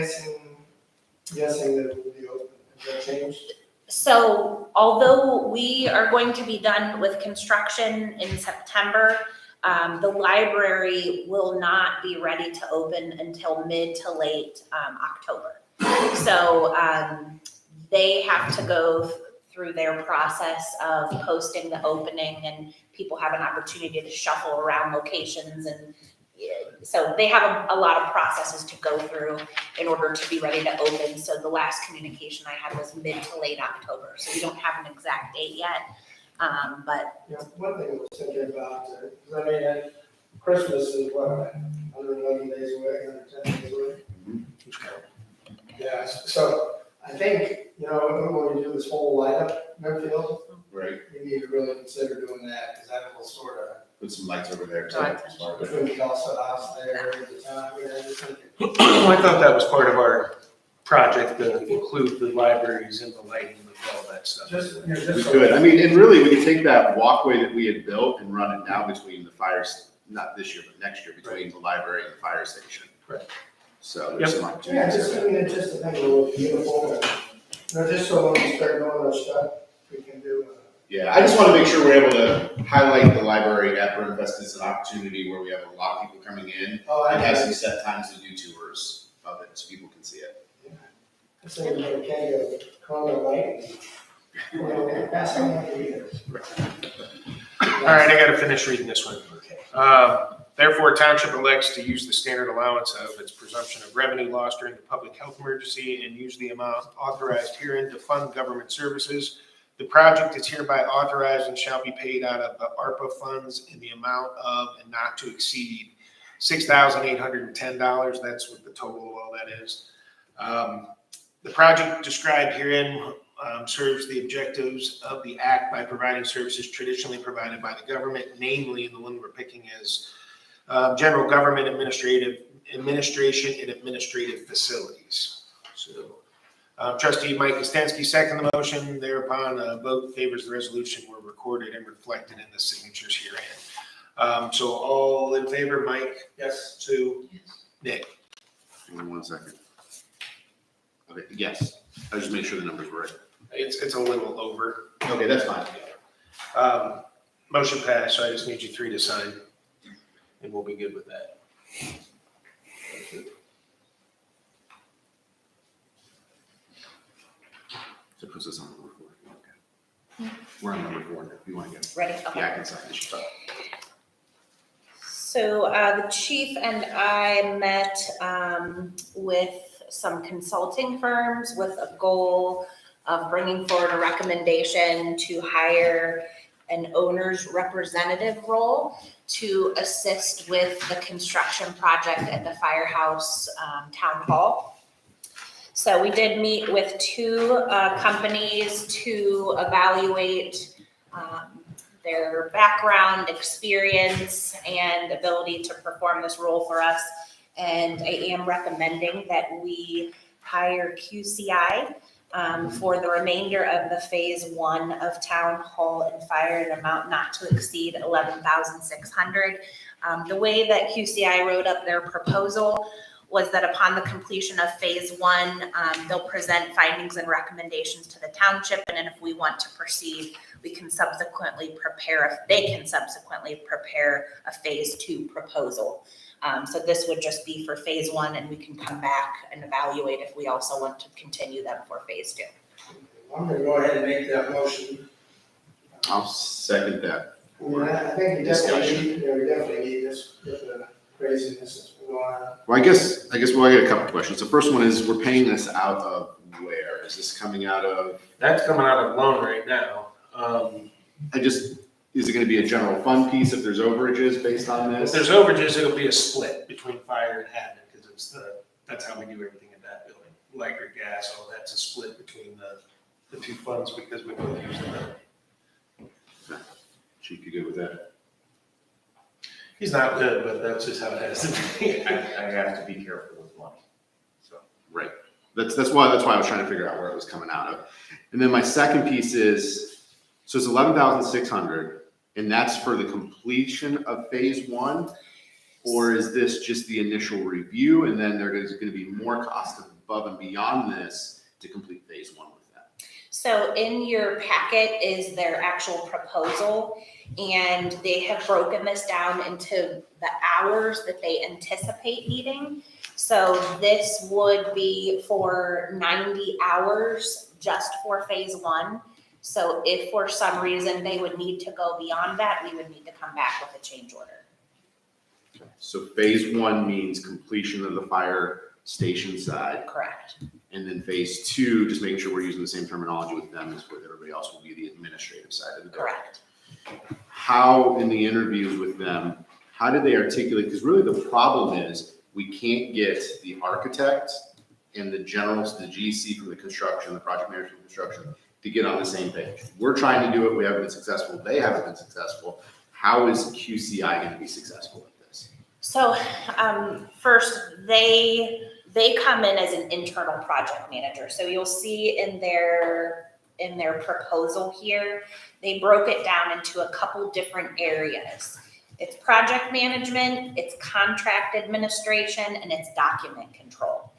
guessing that it will be open? Has that changed? So although we are going to be done with construction in September, the library will not be ready to open until mid to late October. So they have to go through their process of posting the opening, and people have an opportunity to shuffle around locations, and so they have a lot of processes to go through in order to be ready to open. So the last communication I had was mid to late October. So we don't have an exact date yet, but Yeah, one thing I was thinking about, because I mean, Christmas is what, 111 days away, 110 days away? Yeah, so I think, when we do this whole light up Brimfield, Right, we need to really consider doing that, because that will sort of, put some lights over there too. Right. between the Kelso house there, and the town, I just think. I thought that was part of our project to include the libraries and the lighting and all that stuff. We could, I mean, and really, we could take that walkway that we had built and run it now between the fires, not this year, but next year, between the library and the fire station. Right. So there's some Yeah, opportunities. it's just a thing, it will be beautiful, and, just so when we start doing our stuff, we can do. Yeah, I just want to make sure we're able to highlight the library at Brimfest as an opportunity where we have a lot of people coming in and have some set times to do tours of it so people can see it. I say we can go Corona light, and pass on that to you. All right, I gotta finish reading this one. Therefore, township elects to use the standard allowance of its presumption of revenue loss during the public health emergency and use the amount authorized herein to fund government services. The project is hereby authorized and shall be paid out of the ARPA funds in the amount of and not to exceed $6,810. That's what the total of all that is. The project described herein serves the objectives of the Act by providing services traditionally provided by the government, namely the one we're picking as general government administration and administrative facilities. So Trustee Mike Kostensky seconded the motion. Thereupon, a vote favors the resolution were recorded and reflected in the signatures herein. So all in favor, Mike, Yes. Sue, Nick? Hang on 1 second. Okay, yes, I just make sure the numbers were right. It's a little over. Okay, that's fine. Motion passed, so I just need you three to sign, and we'll be good with that. So it puts us on number 4. Okay. We're on number 4 now. If you want to go. Ready? Okay. Yeah, I can sign this. So the chief and I met with some consulting firms with a goal of bringing forward a recommendation to hire an owner's representative role to assist with the construction project at the firehouse town hall. So we did meet with two companies to evaluate their background, experience, and ability to perform this role for us. And I am recommending that we hire QCI for the remainder of the phase 1 of town hall and fire, an amount not to exceed $11,600. The way that QCI wrote up their proposal was that upon the completion of phase 1, they'll present findings and recommendations to the township, and then if we want to proceed, they can subsequently prepare a phase 2 proposal. So this would just be for phase 1, and we can come back and evaluate if we also want to continue them for phase 2. I'm gonna go ahead and make that motion. I'll second that. I mean, I think we definitely need this, with the craziness that's been going on. Well, I guess I got a couple questions. The first one is, we're paying this out of where? Is this coming out of, That's coming out of loan right now. is it gonna be a general fund piece if there's overages based on If this? there's overages, it'll be a split between fire and admin, because that's how we do everything in that building. Electric, gas, all that's a split between the two funds, because we both use them. Chief, you good with that? He's not good, but that's just how it has to be. I have to be careful with money, so. Right. That's why I was trying to figure out where it was coming out of. And then my second piece is, so it's 11,600, and that's for the completion of phase 1? Or is this just the initial review, and then there's gonna be more cost above and beyond this to complete phase 1 with that? So in your packet is their actual proposal, and they have broken this down into the hours that they anticipate needing. So this would be for 90 hours just for phase 1. So if for some reason they would need to go beyond that, we would need to come back with a change order. So phase 1 means completion of the fire station side, Correct. and then phase 2, just making sure we're using the same terminology with them as with everybody else, will be the administrative side of the building. Correct. How, in the interviews with them, how did they articulate, because really the problem is, we can't get the architect and the generals, the GC from the construction, the project manager from construction, to get on the same page. We're trying to do it, we haven't been successful, they haven't been successful. How is QCI gonna be successful at this? So first, they come in as an internal project manager. So you'll see in their proposal here, they broke it down into a couple different areas. It's project management, it's contract administration, and it's document control.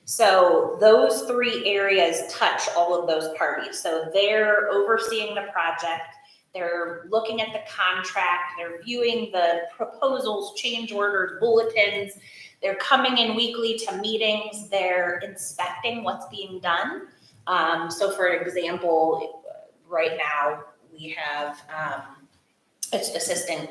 So those 3 areas touch all of those parties. So they're overseeing the project, they're looking at the contract, they're viewing the proposals, change orders, bulletins, they're coming in weekly to meetings, they're inspecting what's being done. So for example, right now we have Assistant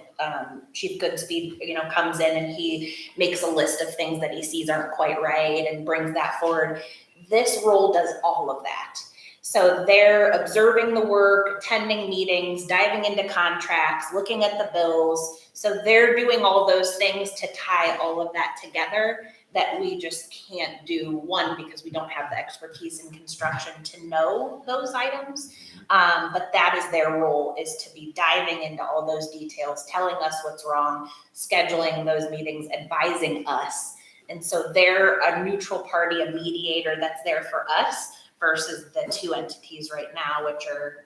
Chief Goodspeed, comes in and he makes a list of things that he sees aren't quite right and brings that forward. This role does all of that. So they're observing the work, attending meetings, diving into contracts, looking at the bills. So they're doing all those things to tie all of that together that we just can't do, one, because we don't have the expertise in construction to know those items. But that is their role, is to be diving into all those details, telling us what's wrong, scheduling those meetings, advising us. And so they're a neutral party, a mediator that's there for us versus the two entities right now, which are,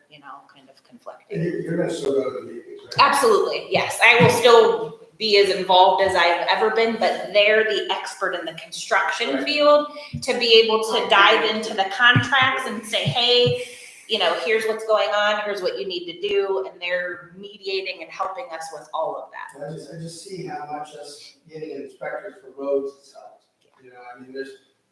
kind of conflicting. And you're gonna still go to the meetings, right? Absolutely, yes. I will still be as involved as I've ever been, but they're the expert in the construction Right. field to be able to dive into the contracts and say, hey, here's what's going on, here's what you need to do, and they're mediating and helping us with all of that. I just see how much us getting inspectors for roads has helped.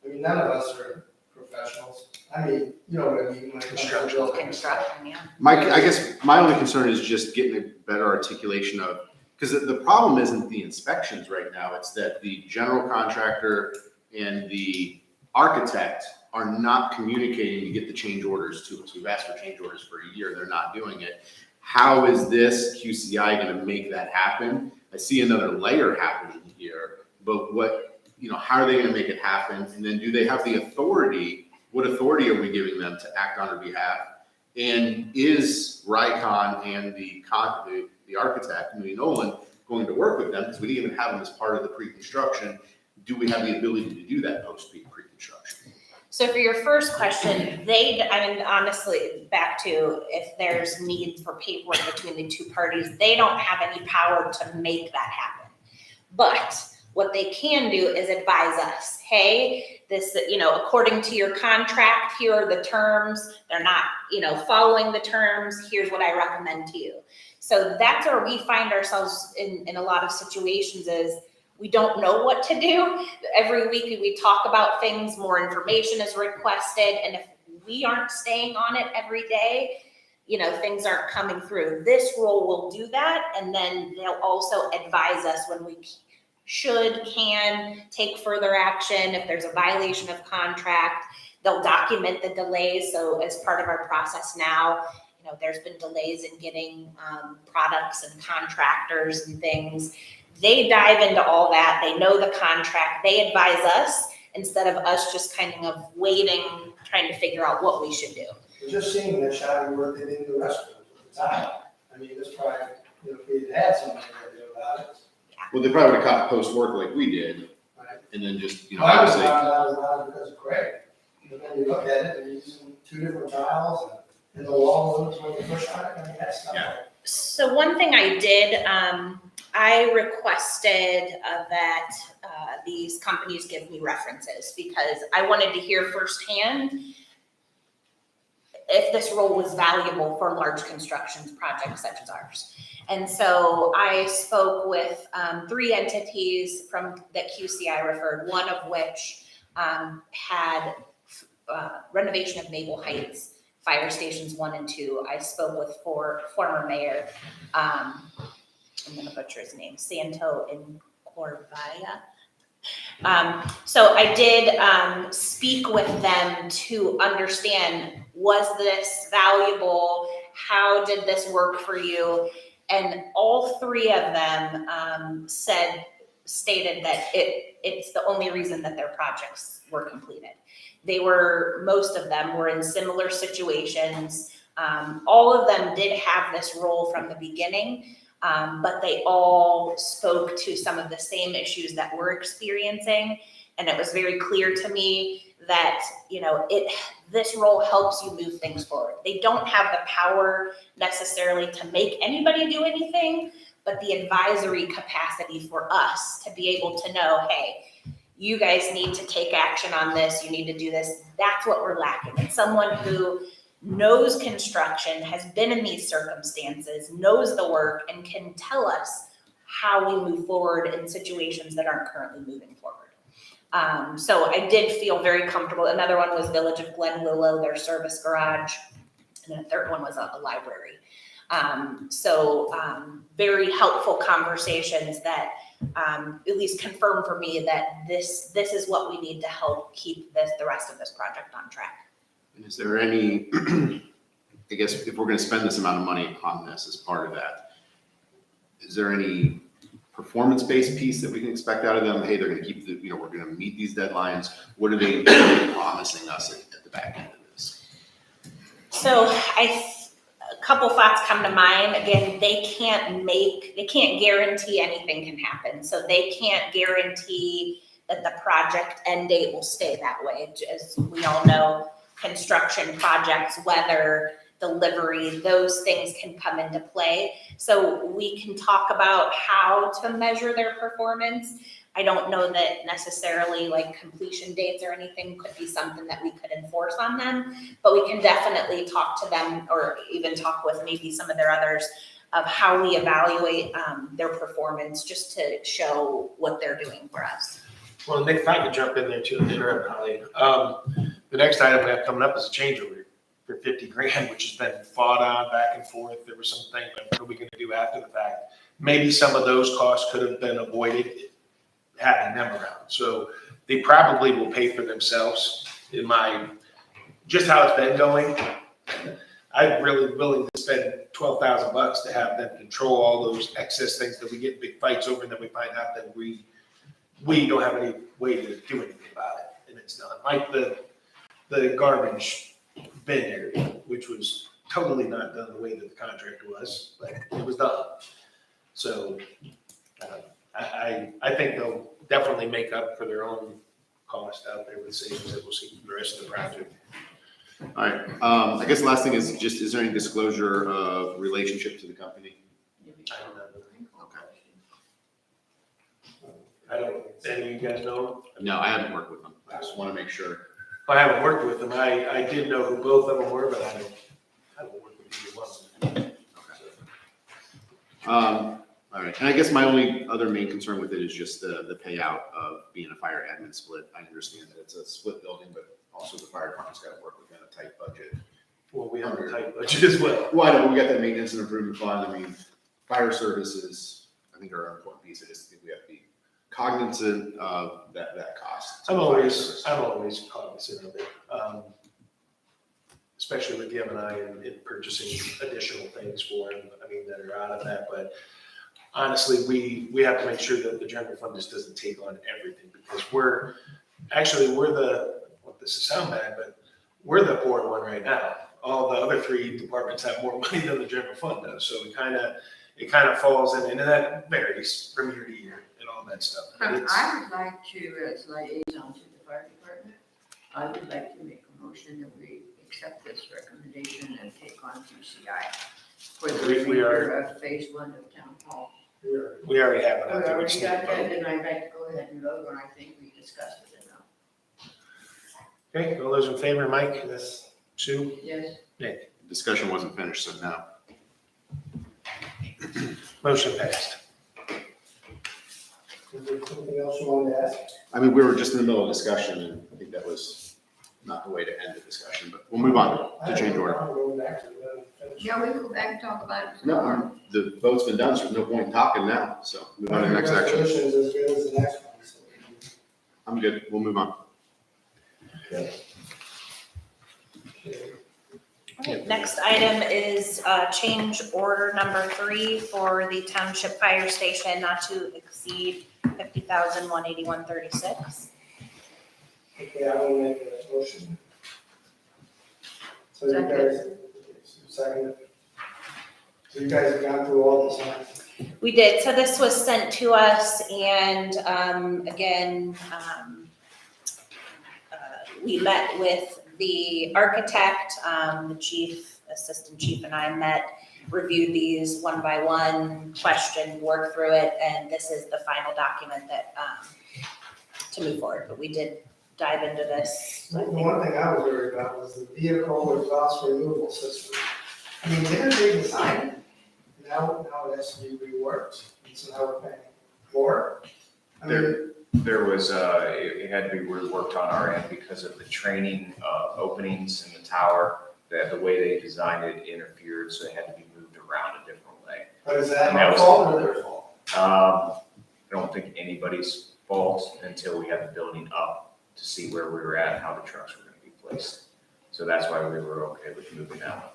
None of us are professionals. You know what I mean? When it comes to building. Construction, yeah. I guess my only concern is just getting a better articulation of, because the problem isn't the inspections right now, it's that the general contractor and the architect are not communicating to get the change orders to us. We've asked for change orders for a year, they're not doing it. How is this QCI gonna make that happen? I see another layer happening here, but how are they gonna make it happen? And then do they have the authority? What authority are we giving them to act on our behalf? And is Rycon and the architect, Nolan, going to work with them? Because we didn't even have them as part of the pre-construction. Do we have the ability to do that post-pre-construction? So for your first question, honestly, back to if there's need for paperwork between the two parties, they don't have any power to make that happen. But what they can do is advise us, hey, this, according to your contract, here are the terms. They're not, following the terms. Here's what I recommend to you. So that's where we find ourselves in a lot of situations is we don't know what to do. Every week we talk about things, more information is requested. And if we aren't staying on it every day, things aren't coming through. This role will do that. And then they'll also advise us when we can take further action. If there's a violation of contract, they'll document the delays. So as part of our process now, there's been delays in getting products and contractors and things. They dive into all that. They know the contract. They advise us instead of us just kind of waiting, trying to figure out what we should do. We're just seeing the shoddy work they did in the restaurant at the time. This probably, if we had something to do about it. Well, they probably would have caught post-work like we did, Right. and then just, I was obviously. found out about it because of Craig. When you look at it, they're using two different tiles and the wall moves when you push on it. That's not. Yeah. So one thing I did, I requested that these companies give me references because I wanted to hear firsthand if this role was valuable for large construction projects such as ours. And so I spoke with 3 entities that QCI referred, one of which had renovation of Maple Heights, fire stations 1 and 2. I spoke with former mayor, I'm gonna butcher his name, Santo and Corvaya. So I did speak with them to understand, was this valuable? How did this work for you? And all 3 of them stated that it's the only reason that their projects were completed. Most of them were in similar situations. All of them did have this role from the beginning, but they all spoke to some of the same issues that we're experiencing. And it was very clear to me that, this role helps you move things forward. They don't have the power necessarily to make anybody do anything, but the advisory capacity for us to be able to know, hey, you guys need to take action on this, you need to do this. That's what we're lacking. It's someone who knows construction, has been in these circumstances, knows the work, and can tell us how we move forward in situations that aren't currently moving forward. So I did feel very comfortable. Another one was Village of Glen Willow, their service garage. And then a third one was a library. Very helpful conversations that at least confirm for me that this is what we need to help keep the rest of this project on track. And is there any, I guess if we're gonna spend this amount of money on this as part of that, is there any performance-based piece that we can expect out of them? Hey, they're gonna keep we're gonna meet these deadlines. What are they promising us at the back end of this? So a couple thoughts come to mind. Again, they can't guarantee anything can happen. So they can't guarantee that the project end date will stay that way. As we all know, construction projects, weather, delivery, those things can come into play. So we can talk about how to measure their performance. I don't know that necessarily like completion dates or anything could be something that we could enforce on them, but we can definitely talk to them or even talk with maybe some of their others of how we evaluate their performance just to show what they're doing for us. Well, Nick, if I could jump in there too, interrupt Holly. The next item we have coming up is a change order for 50 grand, which has been fought on back and forth. There was some things, what are we gonna do after the fact? Maybe some of those costs could have been avoided having them around. So they probably will pay for themselves in just how it's been going. I'm really willing to spend $12,000 to have them control all those excess things that we get in big fights over, and then we find out that we don't have any way to do anything about it, and it's done. Like the garbage bin area, which was totally not done the way that the contract was, but it was done. So I think they'll definitely make up for their own cost out there with savings that we'll see for the rest of the project. All right, I guess the last thing is just, is there any disclosure of relationship to the company? I don't know. Okay. I don't, any of you guys know? No, I haven't worked with them. I just want to make sure. I haven't worked with them. I did know who both of them were, but I haven't worked with either one of them. All right, and I guess my only other main concern with it is just the payout of being a fire admin split. I understand that it's a split building, but also the fire department's got to work within a tight budget. Well, we have a tight budget as well. Well, I know, we got that maintenance and improvement fund. I mean, fire services, I think are an important piece. I just think we have to be cognizant of that cost. I'm always cognizant of it, especially with Gavin and I in purchasing additional things for him, I mean, that are out of that, but honestly, we have to make sure that the general fund just doesn't take on everything, because this is sound bad, but we're the poor one right now. All the other three departments have more money than the general fund does, so it kind of falls in, and that varies from year to year and all that stuff. I would like to, as liaison to the fire department, I would like to make a motion that we accept this recommendation and take on QCI for the remainder of phase 1 of town hall. We already have it We out there. already got that, and I'd like to go ahead and vote on, I think we discussed it enough. Okay, all those in favor, Mike? Yes. Sue? Yes. Nick? Discussion wasn't finished, so no. Motion passed. Is there something else you wanted to ask? I mean, we were just in the middle of discussion, and I think that was not the way to end the discussion, but we'll move on to change order. I'll go back to that and finish. Yeah, we can go back and talk about it some more. No, the vote's been done, so there's no point in talking now, so move on to the next action. Resolution is as good as the next one, so. I'm good, we'll move on. Okay, next item is change order number 3 for the township fire station not to exceed $50,181.36. Okay, I will make a motion. So you guys, second. So you guys have gone through all this, huh? We did, so this was sent to us, and again, we met with the architect, the chief, assistant chief and I met, reviewed these one by one, questioned, worked through it, and this is the final document that, to move forward, but we did dive into this. The one thing I was worried about was the vehicle exhaust removal system. I mean, didn't they design it? Now it has to be reworked, and so now we're paying more. I mean, There was, it had to be reworked on our end because of the training openings in the tower, that the way they designed it interfered, so it had to be moved around a different way. but is that And that our was- fault or their fault? I don't think anybody's fault until we had the building up to see where we were at and how the trucks were gonna be placed. So that's why we were okay with moving out.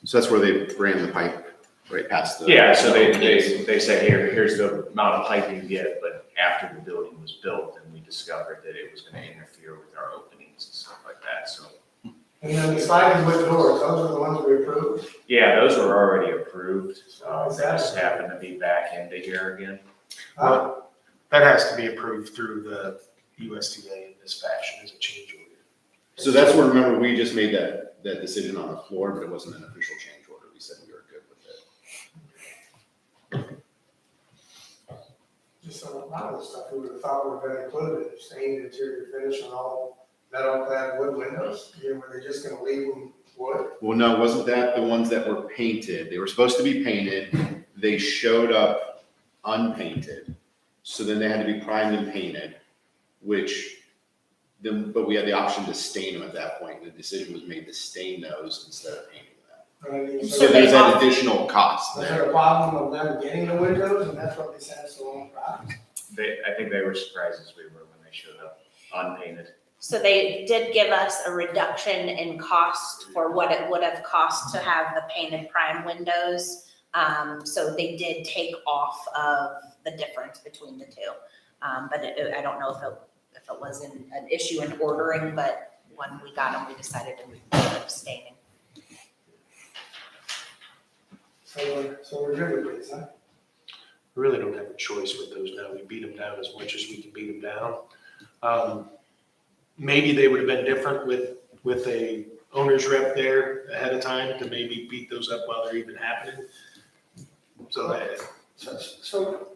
So that's where they ran the pipe right past the. Yeah, so they said, here's the amount of pipe you get, but after the building was built, then we discovered that it was gonna interfere with our openings and stuff like that, so. And then the sliding wood doors, those are the ones we approved? Yeah, those were already approved, Is they that- just happened to be back into here again. Well, that has to be approved through the USDA in this fashion as a change order. So that's where, remember, we just made that decision on the floor, but it wasn't an official change order. We said we were good with it. Just a lot of the stuff we would have thought would have been included, stained interior finish on all metal clad wood windows. Were they just gonna leave them wood? Well, no, wasn't that the ones that were painted? They were supposed to be painted. They showed up unpainted. So then they had to be primed and painted, but we had the option to stain them at that point. The decision was made to stain those instead of painting them. But I mean, So there's that additional cost was there. there a problem of them getting the windows and that's what they said is the wrong product? I think they were surprised as we were when they showed up unpainted. So they did give us a reduction in cost for what it would have cost to have the painted prime windows. So they did take off of the difference between the two. But I don't know if it was an issue in ordering, but when we got them, we decided to move to staining. So we're good with this, huh? We really don't have a choice with those now. We beat them down as much as we can beat them down. Maybe they would have been different with a owner's rep there ahead of time to maybe beat those up while they're even happening. So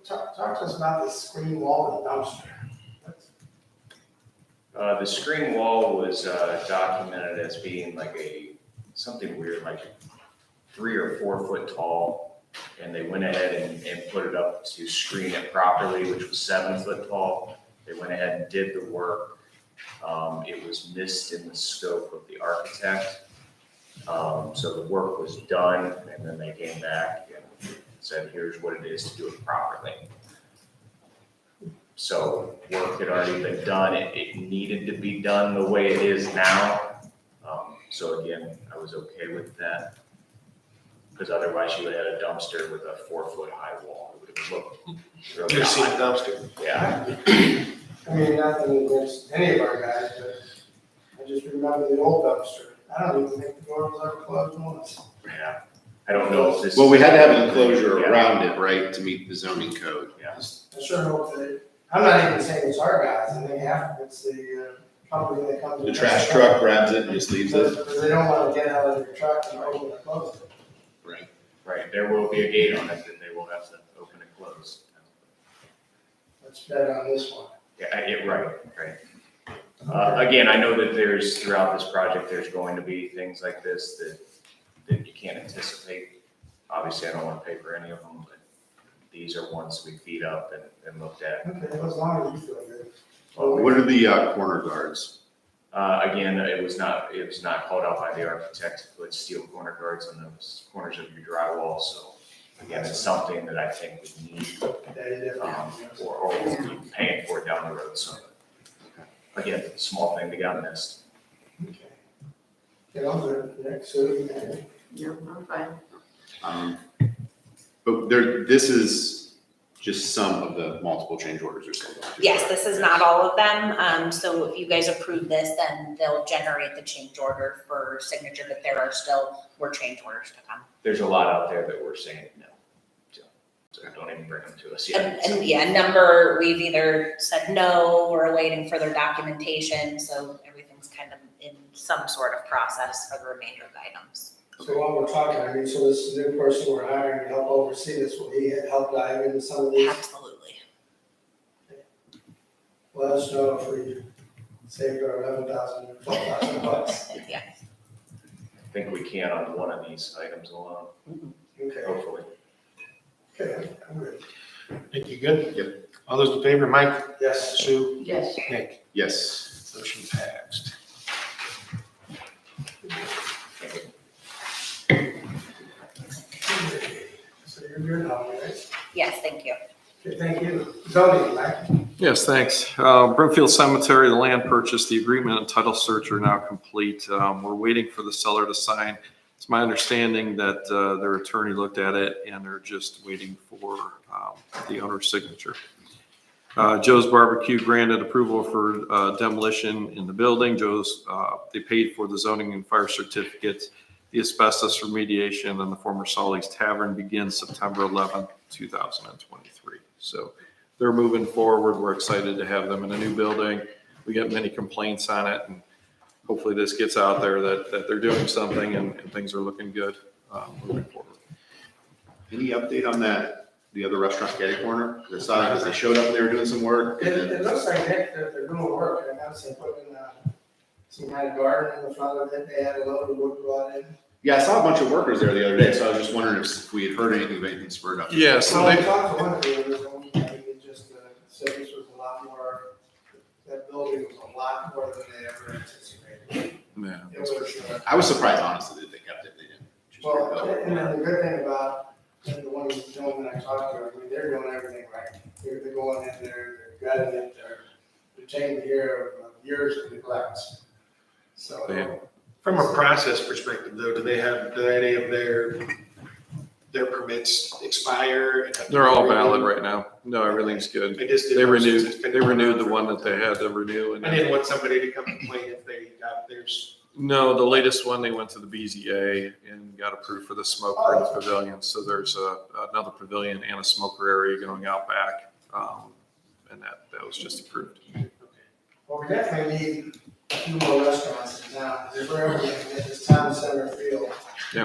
talk to us about the screen wall and dumpster. The screen wall was documented as being like something weird, like 3 or 4 foot tall. And they went ahead and put it up to screen it properly, which was 7 foot tall. They went ahead and did the work. It was missed in the scope of the architect. So the work was done, and then they came back and said, here's what it is to do it properly. So work had already been done. It needed to be done the way it is now. So again, I was okay with that. Because otherwise you would have had a dumpster with a 4 foot high wall. It would have looked really you've seen a odd. dumpster. Yeah. I mean, nothing against any of our guys, but I just remember the old dumpster. I don't even think the door was ever closed once. Yeah. I don't know if this. Well, we had to have an enclosure Yeah. around it, right, to meet the zoning code. Yeah. I sure hope that, I'm not even saying it's our guys, and they have, it's the company that comes. The trash truck grabs it and just leaves it. Because they don't want to get out of their truck and open and close it. Right. Right, there will be a gate on it that they will have to open and close. Let's bet on this one. Yeah, right. Again, I know that throughout this project, there's going to be things like this that you can't anticipate. Obviously, I don't want to pay for any of them, but these are ones we feed up and looked at. Okay, well, as long as you feel good. What are the corner guards? Again, it was not called out by the architect to put steel corner guards on the corners of your drywall, so again, it's something that I think we need, or we'll be paying for it down the road, so. Again, small thing that got missed. Okay. Get on the next, Sue. Yeah, I'm fine. But this is just some of the multiple change orders or something. Yes, this is not all of them. So if you guys approve this, then they'll generate the change order for signature, but there are still more change orders to come. There's a lot out there that we're saying no, so don't even bring them to us yet. And yeah, number, we've either said no, we're awaiting further documentation, so everything's kind of in some sort of process for the remainder of the items. So while we're talking, I mean, so this new person we're hiring to help oversee this, will he help dive into some of these? Absolutely. Let us know if we saved our $11,000, $12,000. Yeah. I think we can on one of these items alone, Okay, hopefully. okay, I'm good. Think you good? Yep. All those in favor, Mike, Yes. Sue, Yes. Nick, Yes. motion passed. So you're good now, right? Yes, thank you. Okay, thank you. Zoning, Mike. Yes, thanks. Brimfield Cemetery, the land purchase, the agreement and title search are now complete. We're waiting for the seller to sign. It's my understanding that their attorney looked at it and they're just waiting for the owner's signature. Joe's Barbecue granted approval for demolition in the building. They paid for the zoning and fire certificate. The asbestos remediation and the former Solly's Tavern begins September 11th, 2023. So they're moving forward. We're excited to have them in a new building. We get many complaints on it, and hopefully this gets out there that they're doing something and things are looking good moving forward. Any update on the other restaurant, Caddy Corner? I saw that as they showed up and they were doing some work. And It then, looks like they're doing work, and now they put in, some kind of garden in the front of it, they had a load of wood brought in. yeah, I saw a bunch of workers there the other day, so I was just wondering if we had heard anything of anything spurred up. Yeah, so Well, they, I talked to one of the owners, and he just, said this was a lot more, that building was a lot more than they ever anticipated. yeah. It was, I was surprised, honestly, that they kept it. They didn't. Just well, rebuild it. and then the good thing about, the one gentleman I talked to, I mean, they're doing everything right. They're going in there, they're gutting it, they're taking care of years of neglect. So. Yeah. From a process perspective though, do any of their permits expire? They're all valid right now. No, everything's good. I just didn't They know since renewed, it's been they going on renewed the for- one that they had to renew. And I didn't want somebody to come complain if they got theirs. no, the latest one, they went to the BZA and got approved for the smoker and the pavilion. So there's another pavilion and a smoker area going out back. And that was just approved. Well, we definitely need a few more restaurants in town, because if we're ever gonna get this town center feel. Yeah.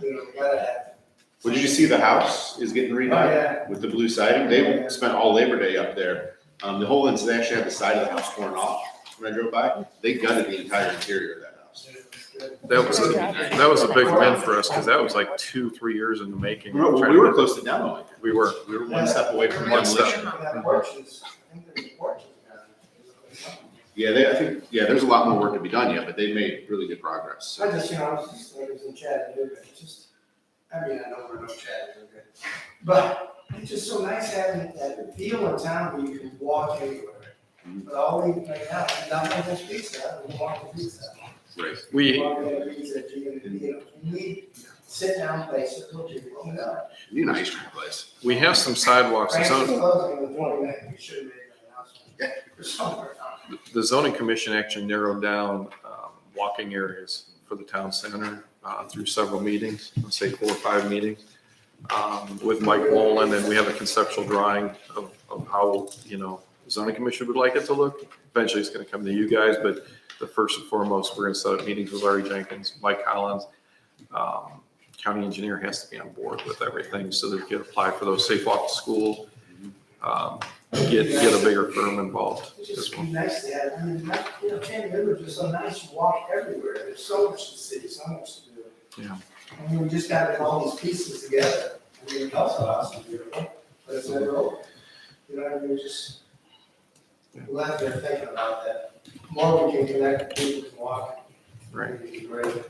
You know, we gotta have. Well, did you see the house is getting Oh, redone yeah. with the blue siding? They spent all Labor Day up there. The whole, they actually had the side of the house torn off when I drove by. They gutted the entire interior of that house. That was a big win for us because that was like 2-3 years in the making. We were close to demoing. We were. We were one step away from One step. demolition. That porch is, I think there's a porch. Yeah, I think, there's a lot more work to be done yet, but they made really good progress. I just, I was just, like, it was in Chattanooga, it's just, I mean, I know we're no Chattanooga, but it's just so nice having that feel in town where you can walk anywhere. But all we, right now, nothing just pizza, we walk to pizza. Right. We, Walk to pizza, you need sit-down places, which you roll it up. You know, ice cream place. we have some sidewalks. The Frank's zone- closing on the 29th, we should have made an announcement. For somewhere. The zoning commission actually narrowed down walking areas for the town center through several meetings, let's say 4 or 5 meetings, with Mike Wolin, and we have a conceptual drawing of how, the zoning commission would like it to look. Eventually, it's going to come to you guys, but the first and foremost, we're going to set up meetings with Larry Jenkins, Mike Collins. County engineer has to be on board with everything so that we can apply for those safe walk to school, get a bigger firm involved It's as just well. be nice to have, I mean, Chattanooga is just so nice, you walk everywhere, there's so much to see, so much to do. Yeah. I mean, we just got all these pieces together, I mean, it's also awesome, beautiful, but it's never over. You know, what I mean, just, glad they're thinking about that. More we can connect, people can walk. Right. It'd be great.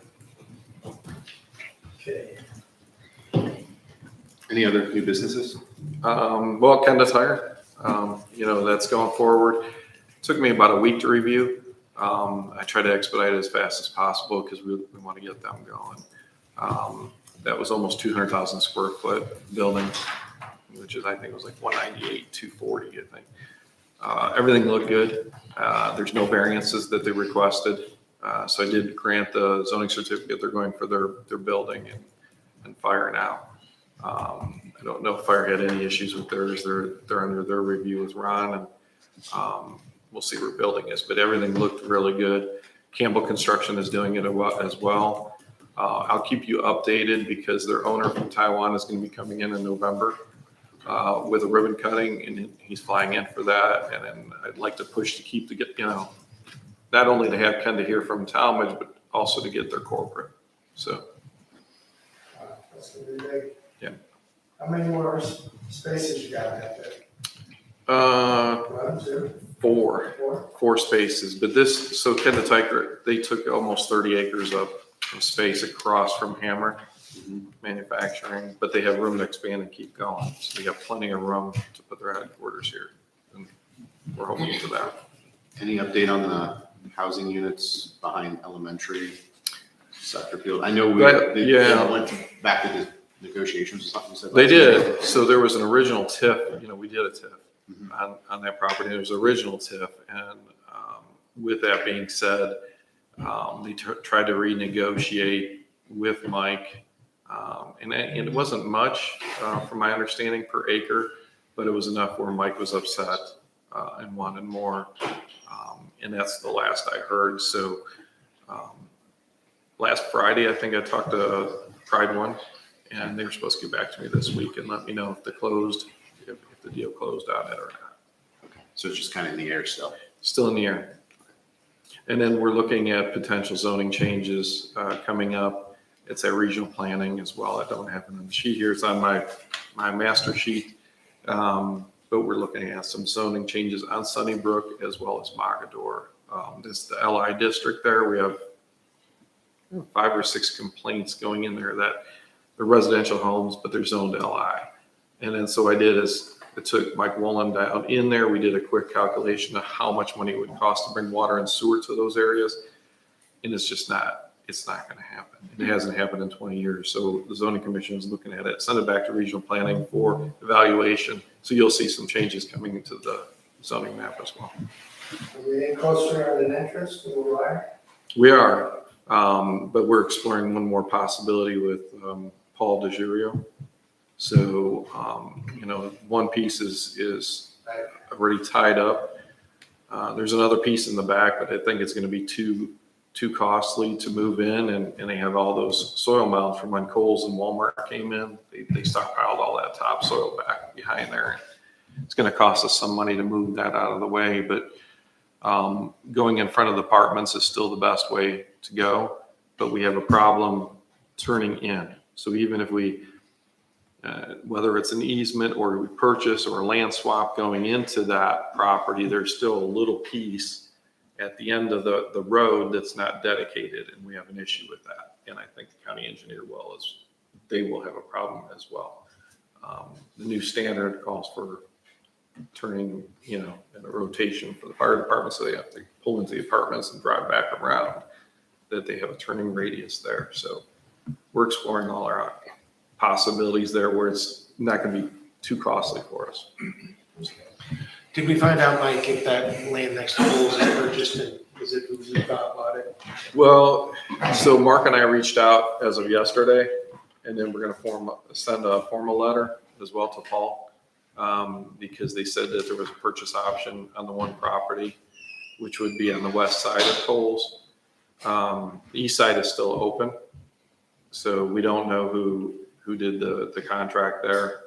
Okay. Any other new businesses? Well, Kenda Tire, that's going forward. Took me about a week to review. I tried to expedite it as fast as possible because we want to get them going. That was almost 200,000 square foot building, which is, I think it was like 198, 240, I think. Everything looked good. There's no variances that they requested. So I did grant the zoning certificate. They're going for their building and fire now. I don't know if fire had any issues with theirs. They're under their review with Ron, and we'll see where building is. But everything looked really good. Campbell Construction is doing it as well. I'll keep you updated because their owner from Taiwan is going to be coming in November with a ribbon cutting, and he's flying in for that. And then I'd like to push to keep not only to have Kenda here from Talmadge, but also to get their corporate. So. That's gonna be big. Yeah. How many more spaces you got out there? 1, 2, 4. 4? 4 spaces, but Kenda Tire, they took almost 30 acres of space across from Hammer Manufacturing, but they have room to expand and keep going. So they have plenty of room to put their headquarters here. And we're hoping for that. Any update on the housing units behind elementary sector field? I know they went back to the negotiations or something. You said They last did. week. So there was an original TIF, we did a TIF on that property. There was an original TIF. And with that being said, they tried to renegotiate with Mike. And it wasn't much, from my understanding, per acre, but it was enough where Mike was upset and wanted more. And that's the last I heard. So Last Friday, I think I talked to Pride One, and they were supposed to get back to me this week and let me know if they closed, if the deal closed on it or not. So it's just kind of in the air still. Still in the air. And then we're looking at potential zoning changes coming up. It's at regional planning as well. I don't have it on the sheet here. It's on my master sheet. But we're looking at some zoning changes on Sunnybrook as well as Mogador. This is the LI district there. We have 5 or 6 complaints going in there that they're residential homes, but they're zoned LI. And then so I took Mike Wollen down in there. We did a quick calculation of how much money it would cost to bring water and sewer to those areas. And it's not going to happen. It hasn't happened in 20 years. So the zoning commission is looking at it, send it back to regional planning for evaluation. So you'll see some changes coming into the zoning map as well. Are we getting closer at an entrance to the wire? We are, but we're exploring one more possibility with Paul DeJurio. So, one piece is already tied up. There's another piece in the back, but I think it's going to be too costly to move in, and they have all those soil mounds from when Kohl's and Walmart came in. They stockpiled all that topsoil back behind there. It's going to cost us some money to move that out of the way, but going in front of the apartments is still the best way to go. But we have a problem turning in. So even if we whether it's an easement or we purchase or a land swap going into that property, there's still a little piece at the end of the road that's not dedicated, and we have an issue with that. And I think the county engineer they will have a problem as well. The new standard calls for turning, in a rotation for the fire department, so they have to pull into the apartments and drive back around, that they have a turning radius there. So we're exploring all our possibilities there where it's not going to be too costly for us. Did we find out, Mike, if that land next to Kohl's is purchased and is it who we thought bought it? Well, so Mark and I reached out as of yesterday, and then we're going to send a formal letter as well to Paul, because they said that there was a purchase option on the one property, which would be on the west side of Kohl's. The east side is still open, so we don't know who did the contract there.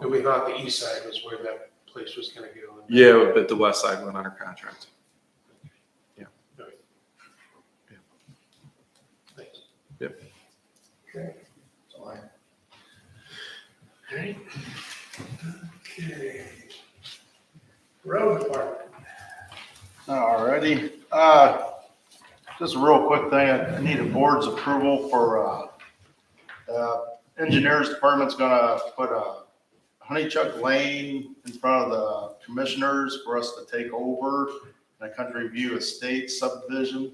And we thought the east side was where that place was going to go. Yeah, but the west side went under contract. Yeah. Yeah. Thanks. Yep. Okay. All right. Okay. Road department. Alrighty, just a real quick thing, I need a board's approval for, engineers department's gonna put a Honeychuck Lane in front of the commissioners for us to take over in a Country View Estate subdivision.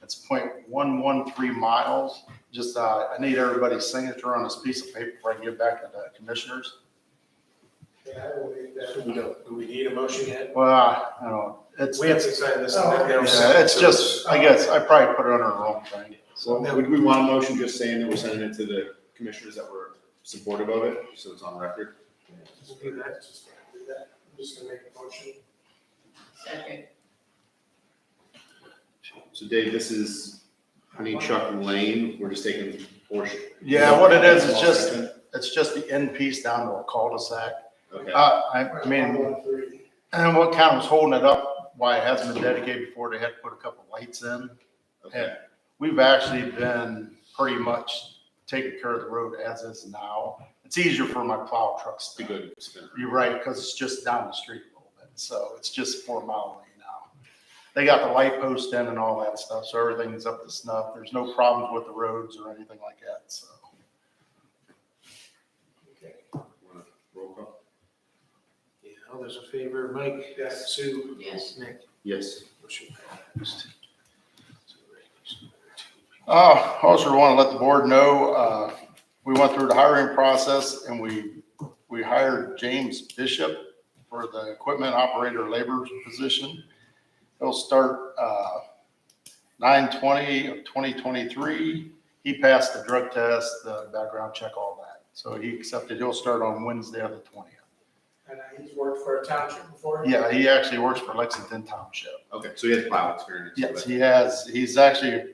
It's 0.113 miles. Just, I need everybody's signature on this piece of paper before I give it back to the commissioners. Yeah, I will leave that. So do we need a motion yet? Well, I don't know, it's, We have to sign this. Oh, okay. yeah, it's just, I guess, I probably put it under the wrong thing. So would we want a motion just saying that we're sending it to the commissioners that were supportive of it, so it's on record? Just do that. I'm just gonna make a motion. Second. So Dave, this is Honeychuck Lane, we're just taking a portion. Yeah, what it is, it's just the end piece down to a cul-de-sac. Okay. I mean, 113. and what kind of was holding it up, why it hasn't been dedicated before, they had to put a couple lights in. Okay. We've actually been pretty much taking care of the road as is now. It's easier for my plow trucks It's a good spin. You're right, because it's just down the street a little bit, so it's just 4 mile away now. They got the light post in and all that stuff, so everything's up to snuff. There's no problems with the roads or anything like that, so. Okay. Roll call? Yeah, all those in favor, Mike? Yes. Sue? Yes. Nick? Yes. Motion passed. I also want to let the board know, we went through the hiring process and we hired James Bishop for the equipment operator labor position. He'll start 9/20 of 2023. He passed the drug test, the background check, all that. So he accepted, he'll start on Wednesday of the 20th. And he's worked for a township before? Yeah, he actually works for Lexington Township. Okay, so he has plow experience. Yes, he has. He's actually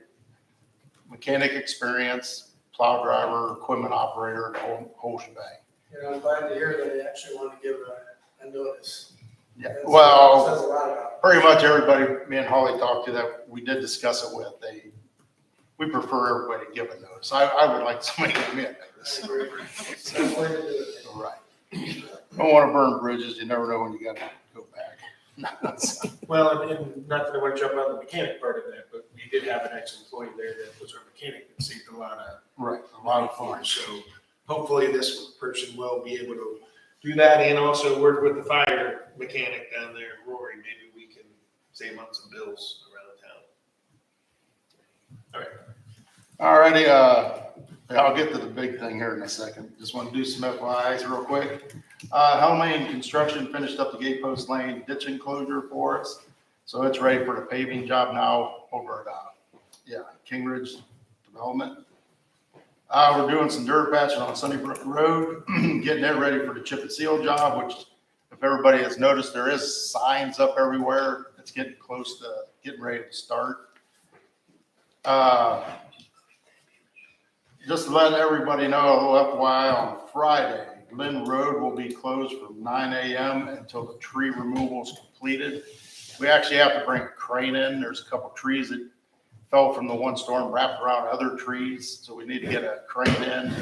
mechanic experience, plow driver, equipment operator, the whole shebang. You know, I'm glad to hear that he actually wanted to give a notice. Yeah, Says well, a lot about it. pretty much everybody me and Holly talked to that we did discuss it with, we prefer everybody to give a notice. I would like somebody to give me a I notice. agree. It's the way to do it. Right. Don't want to burn bridges. You never know when you got to go back. Well, and not that I want to jump on the mechanic part of that, but we did have an ex-employee there that was our mechanic that saved a lot of Right, a lot of fun. So hopefully this person will be able to do that and also work with the fire mechanic down there, Rory. Maybe we can save on some bills around town. All right. Alrighty, I'll get to the big thing here in a second. Just want to do some FYIs real quick. Hellman Construction finished up the Gate Post Lane ditch enclosure for us. So it's ready for the paving job now over at, King Ridge Development. We're doing some dirt patching on Sunnybrook Road, getting it ready for the chip and seal job, which if everybody has noticed, there is signs up everywhere. It's getting close to getting ready to start. Just to let everybody know, a little FYI, on Friday, Lynn Road will be closed from 9 a.m. until the tree removal is completed. We actually have to bring a crane in. There's a couple trees that fell from the one storm wrapped around other trees. So we need to get a crane in,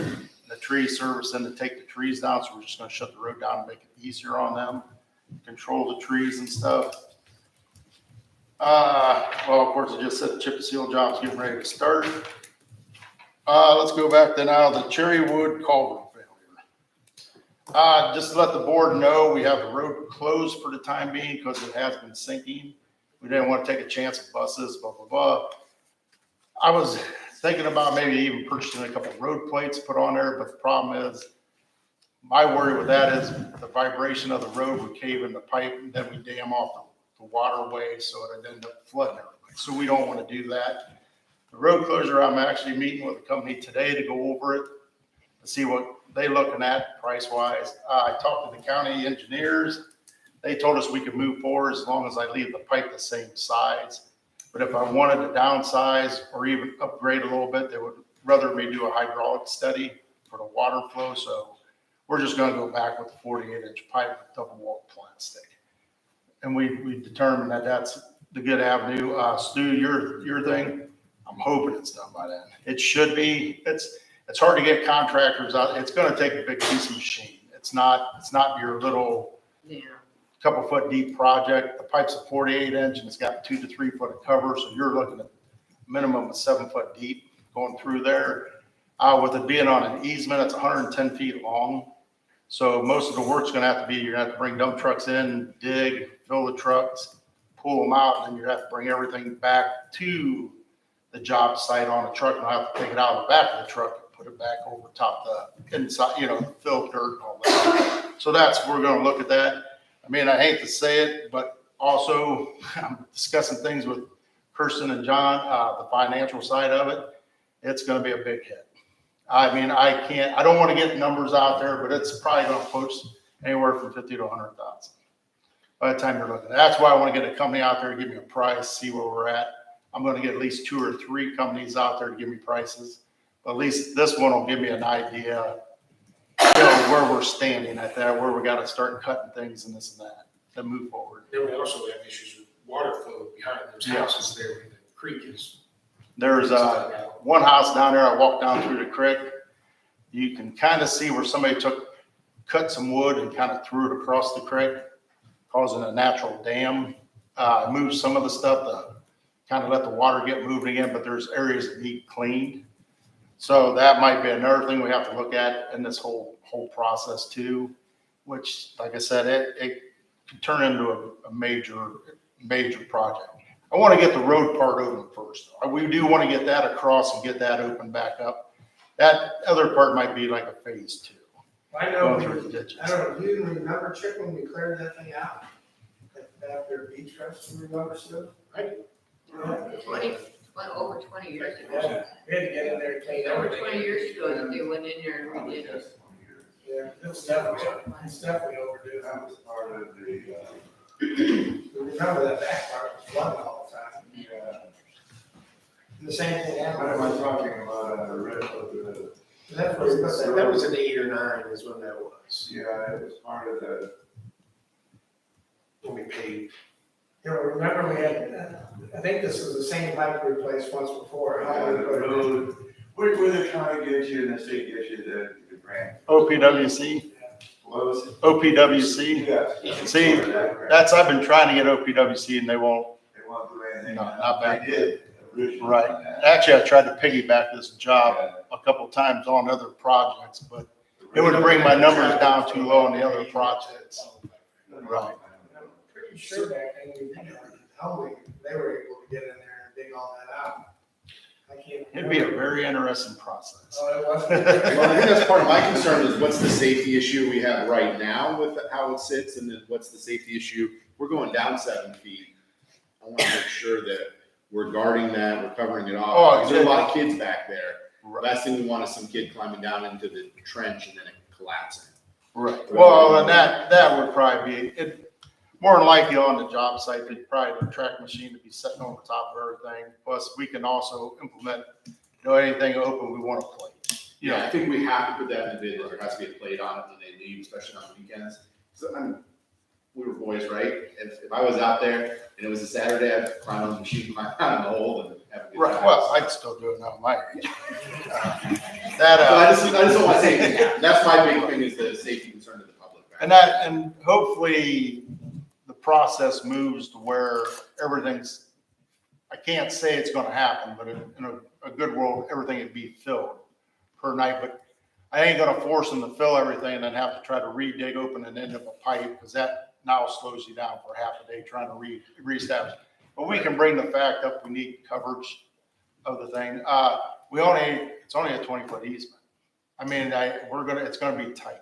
the tree service in to take the trees down. So we're just going to shut the road down and make it easier on them, control the trees and stuff. Well, of course, I just said the chip and seal job's getting ready to start. Let's go back to now the Cherrywood culvert failure. Just to let the board know, we have the road closed for the time being because it has been sinking. We didn't want to take a chance of buses, blah, blah, blah. I was thinking about maybe even purchasing a couple road plates put on there, but the problem is, my worry with that is the vibration of the road would cave in the pipe and then we dam off the waterway, so it'd end up flooding everybody. So we don't want to do that. The road closure, I'm actually meeting with a company today to go over it, to see what they're looking at price-wise. I talked to the county engineers. They told us we could move forward as long as I leave the pipe the same size. But if I wanted to downsize or even upgrade a little bit, they would rather me do a hydraulic study for the water flow. So we're just going to go back with the 48-inch pipe with double-wall plastic. And we determined that that's the good avenue. Stu, your thing, I'm hoping it's done by then. It should be. It's hard to get contractors out. It's going to take a big piece of machine. It's not your little couple foot deep project. The pipe's a 48-inch and it's got 2 to 3 foot of cover. So you're looking at a minimum of 7 foot deep going through there. With it being on an easement, it's 110 feet long. So most of the work's going to have to be, you're going to have to bring dump trucks in, dig, fill the trucks, pull them out, and then you have to bring everything back to the job site on a truck, and I'll have to take it out of the back of the truck and put it back over top the inside, fill dirt and all that. So we're going to look at that. I mean, I hate to say it, but also I'm discussing things with Kirsten and John, the financial side of it. It's going to be a big hit. I mean, I don't want to get numbers out there, but it's probably going to approach anywhere from 50 to 100,000 by the time you're looking. That's why I want to get a company out there to give me a price, see where we're at. I'm going to get at least 2 or 3 companies out there to give me prices. But at least this one will give me an idea, where we're standing at that, where we got to start cutting things and this and that to move forward. Then we also have issues with water flow behind those houses there where the creek is. There's one house down there. I walked down through the creek. You can kind of see where somebody cut some wood and kind of threw it across the creek, causing a natural dam. Moved some of the stuff to kind of let the water get moving again, but there's areas that need cleaned. So that might be another thing we have to look at in this whole process too, which, like I said, it could turn into a major project. I want to get the road part open first. We do want to get that across and get that open back up. That other part might be like a phase 2. I know, Going through the ditches. I don't know, do you remember, Chip, when we cleared that thing out? After beach rest, you remember, Stu? Right. Over 20 years ago. Yeah, we had to get in there and clean Over everything. 20 years ago, that they went in there and redid it. Yeah, it's definitely overdue. That was part of the, Remember that back part was flooding all the time. yeah. The same thing What happened. am I talking about, rip of the, That was an 8 or 9 is when that was, yeah, it was part of the, when we paid. you know, remember we had, I think this was the same pipe we replaced once before. How the we put it in. road, where they trying to get you, and the state gets you the grant. OPWC, What was it? OPWC. Yeah. See, that's, I've been trying to get OPWC and they won't. They won't do anything. No, not back They did originally. Right. on that. Actually, I tried to piggyback this job a couple of times on other projects, but it would bring my numbers down too low on the other projects. Right. I'm pretty sure back then, humbly, they were able to get in there and dig all that out. I can't. It'd be a very interesting process. Oh, it wasn't. Well, I think that's part of my concern is what's the safety issue we have right now with how it sits, and then what's the safety issue? We're going down 7 feet. I want to make sure that we're guarding that, we're covering it Oh, off. 'Cause there's a lot of kids back there. Right. Last thing we want is some kid climbing down into the trench and then it collapsing. Right. Well, and that would probably be, it, more than likely on the job site, they'd probably the track machine to be sitting on the top of everything. Plus, we can also implement, anything open we want to play. Yeah, I think we have to put that in the bid, that there has to be a plate on it when they leave, especially on weekends. So, we were boys, right? If I was out there and it was a Saturday, I'd climb on the machine, climb out in the hole and have a good Right, time. well, I'd still do it now at my age. But I just don't want safety to happen. That's my big thing is the safety concern to the public. and hopefully the process moves to where everything's, I can't say it's gonna happen, but in a good world, everything would be filled per night, but I ain't gonna force them to fill everything and then have to try to re-dig open an end of a pipe, because that now slows you down for half a day trying to reestablish. But we can bring the fact up, we need coverage of the thing. It's only a 20-foot easement. I mean, it's gonna be tight,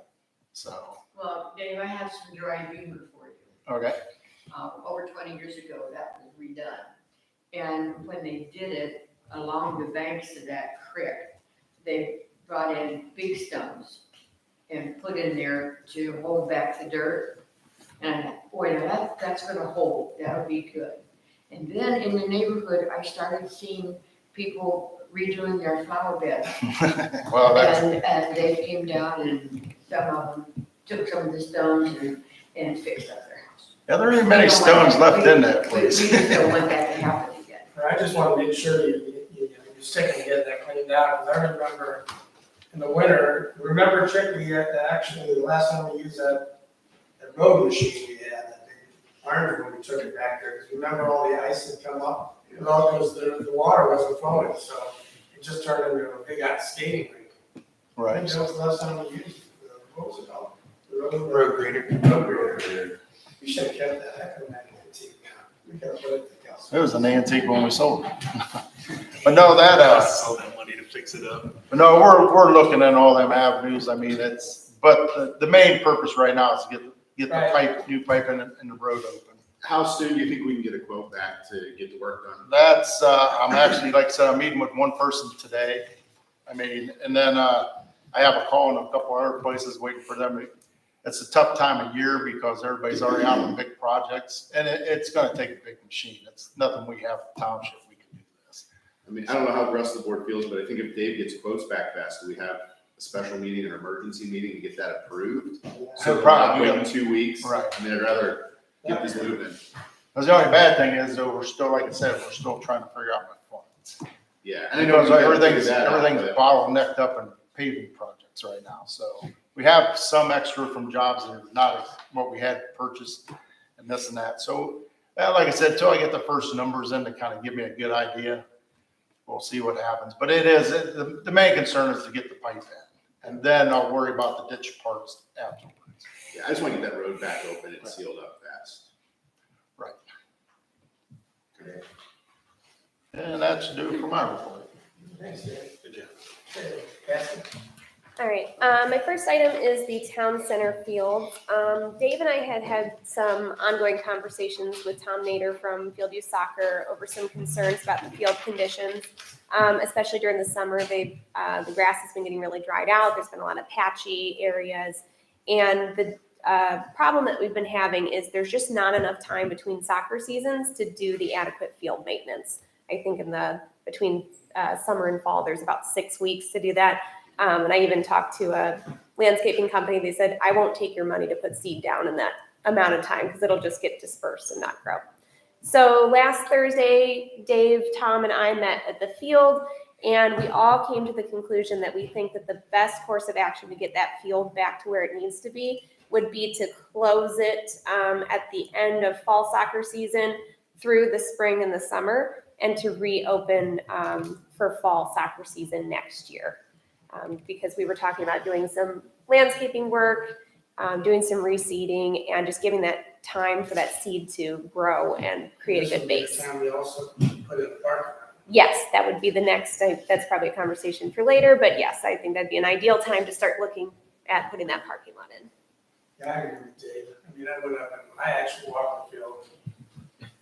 so, Well, Dave, I have some dry humor for you. okay. Over 20 years ago, that was redone. And when they did it along the banks of that creek, they brought in big stones and put in there to hold back the dirt. And I thought, boy, that's gonna hold, that'll be good. And then in the neighborhood, I started seeing people redoing their flower beds. Well, that's, And they came down and some of them took some of the stones and fixed up their house. yeah, there ain't many stones left in that We place. just don't want that to happen again. I just want to make sure you're sick and get that cleaned out, because I remember in the winter, remember Chick, actually, the last time we used that road machine we had, that big iron when we took it back there, because remember all the ice had come up? Well, because the water wasn't flowing, so it just turned into a big skating rink. I Right. think that was the last time we used, what was it called? The Road grader. Road grader. We should have kept that, that could have been antique now. We could have put it to Kelsey. It was an antique when we sold it. But no, All that money to fix it up. but no, we're looking at all them avenues. I mean, but the main purpose right now is to get the new pipe in the road open. How soon do you think we can get a quote back to get the work done? That's, I'm actually, like I said, I'm meeting with one person today. I mean, and then, I have a call in a couple other places waiting for them. It's a tough time of year because everybody's already out on big projects, and it's gonna take a big machine. It's nothing we have in township, we can do this. I mean, I don't know how the rest of the board feels, but I think if Dave gets quotes back fast, do we have a special meeting, an emergency meeting to get that approved? So we're not Probably. waiting 2 weeks. Right. I mean, I'd rather get this moving. Because the only bad thing is, though, we're still, like I said, we're still trying to figure out my funds. Yeah. And I know Because you gotta everything's figure that out, but- bottlenecked up in paving projects right now, so we have some extra from jobs that are not what we had purchased and this and that, so, like I said, until I get the first numbers in to kind of give me a good idea, we'll see what happens, but the main concern is to get the pipe in, and then I'll worry about the ditch parts afterwards. Yeah, I just want to get that road back open and sealed up fast. Right. And that should do it for my report. Thanks, Dave. Good job. Okay, Cassie? All right, my first item is the town center field. Dave and I had some ongoing conversations with Tom Nader from Field Youth Soccer over some concerns about the field conditions. especially during the summer. The grass has been getting really dried out. There's been a lot of patchy areas. And the problem that we've been having is there's just not enough time between soccer seasons to do the adequate field maintenance. I think between summer and fall, there's about 6 weeks to do that. And I even talked to a landscaping company. They said, I won't take your money to put seed down in that amount of time because it'll just get dispersed and not grow. So last Thursday, Dave, Tom, and I met at the field, and we all came to the conclusion that we think that the best course of action to get that field back to where it needs to be would be to close it at the end of fall soccer season through the spring and the summer, and to reopen for fall soccer season next year. Because we were talking about doing some landscaping work, doing some reseeding, and just giving that time for that seed to grow and create a good base. Time we also put in the parking lot. Yes, that would be the next, that's probably a conversation for later, but yes, I think that'd be an ideal time to start looking at putting that parking lot in. Yeah, I agree with Dave. I mean, I went up and I actually walked the field.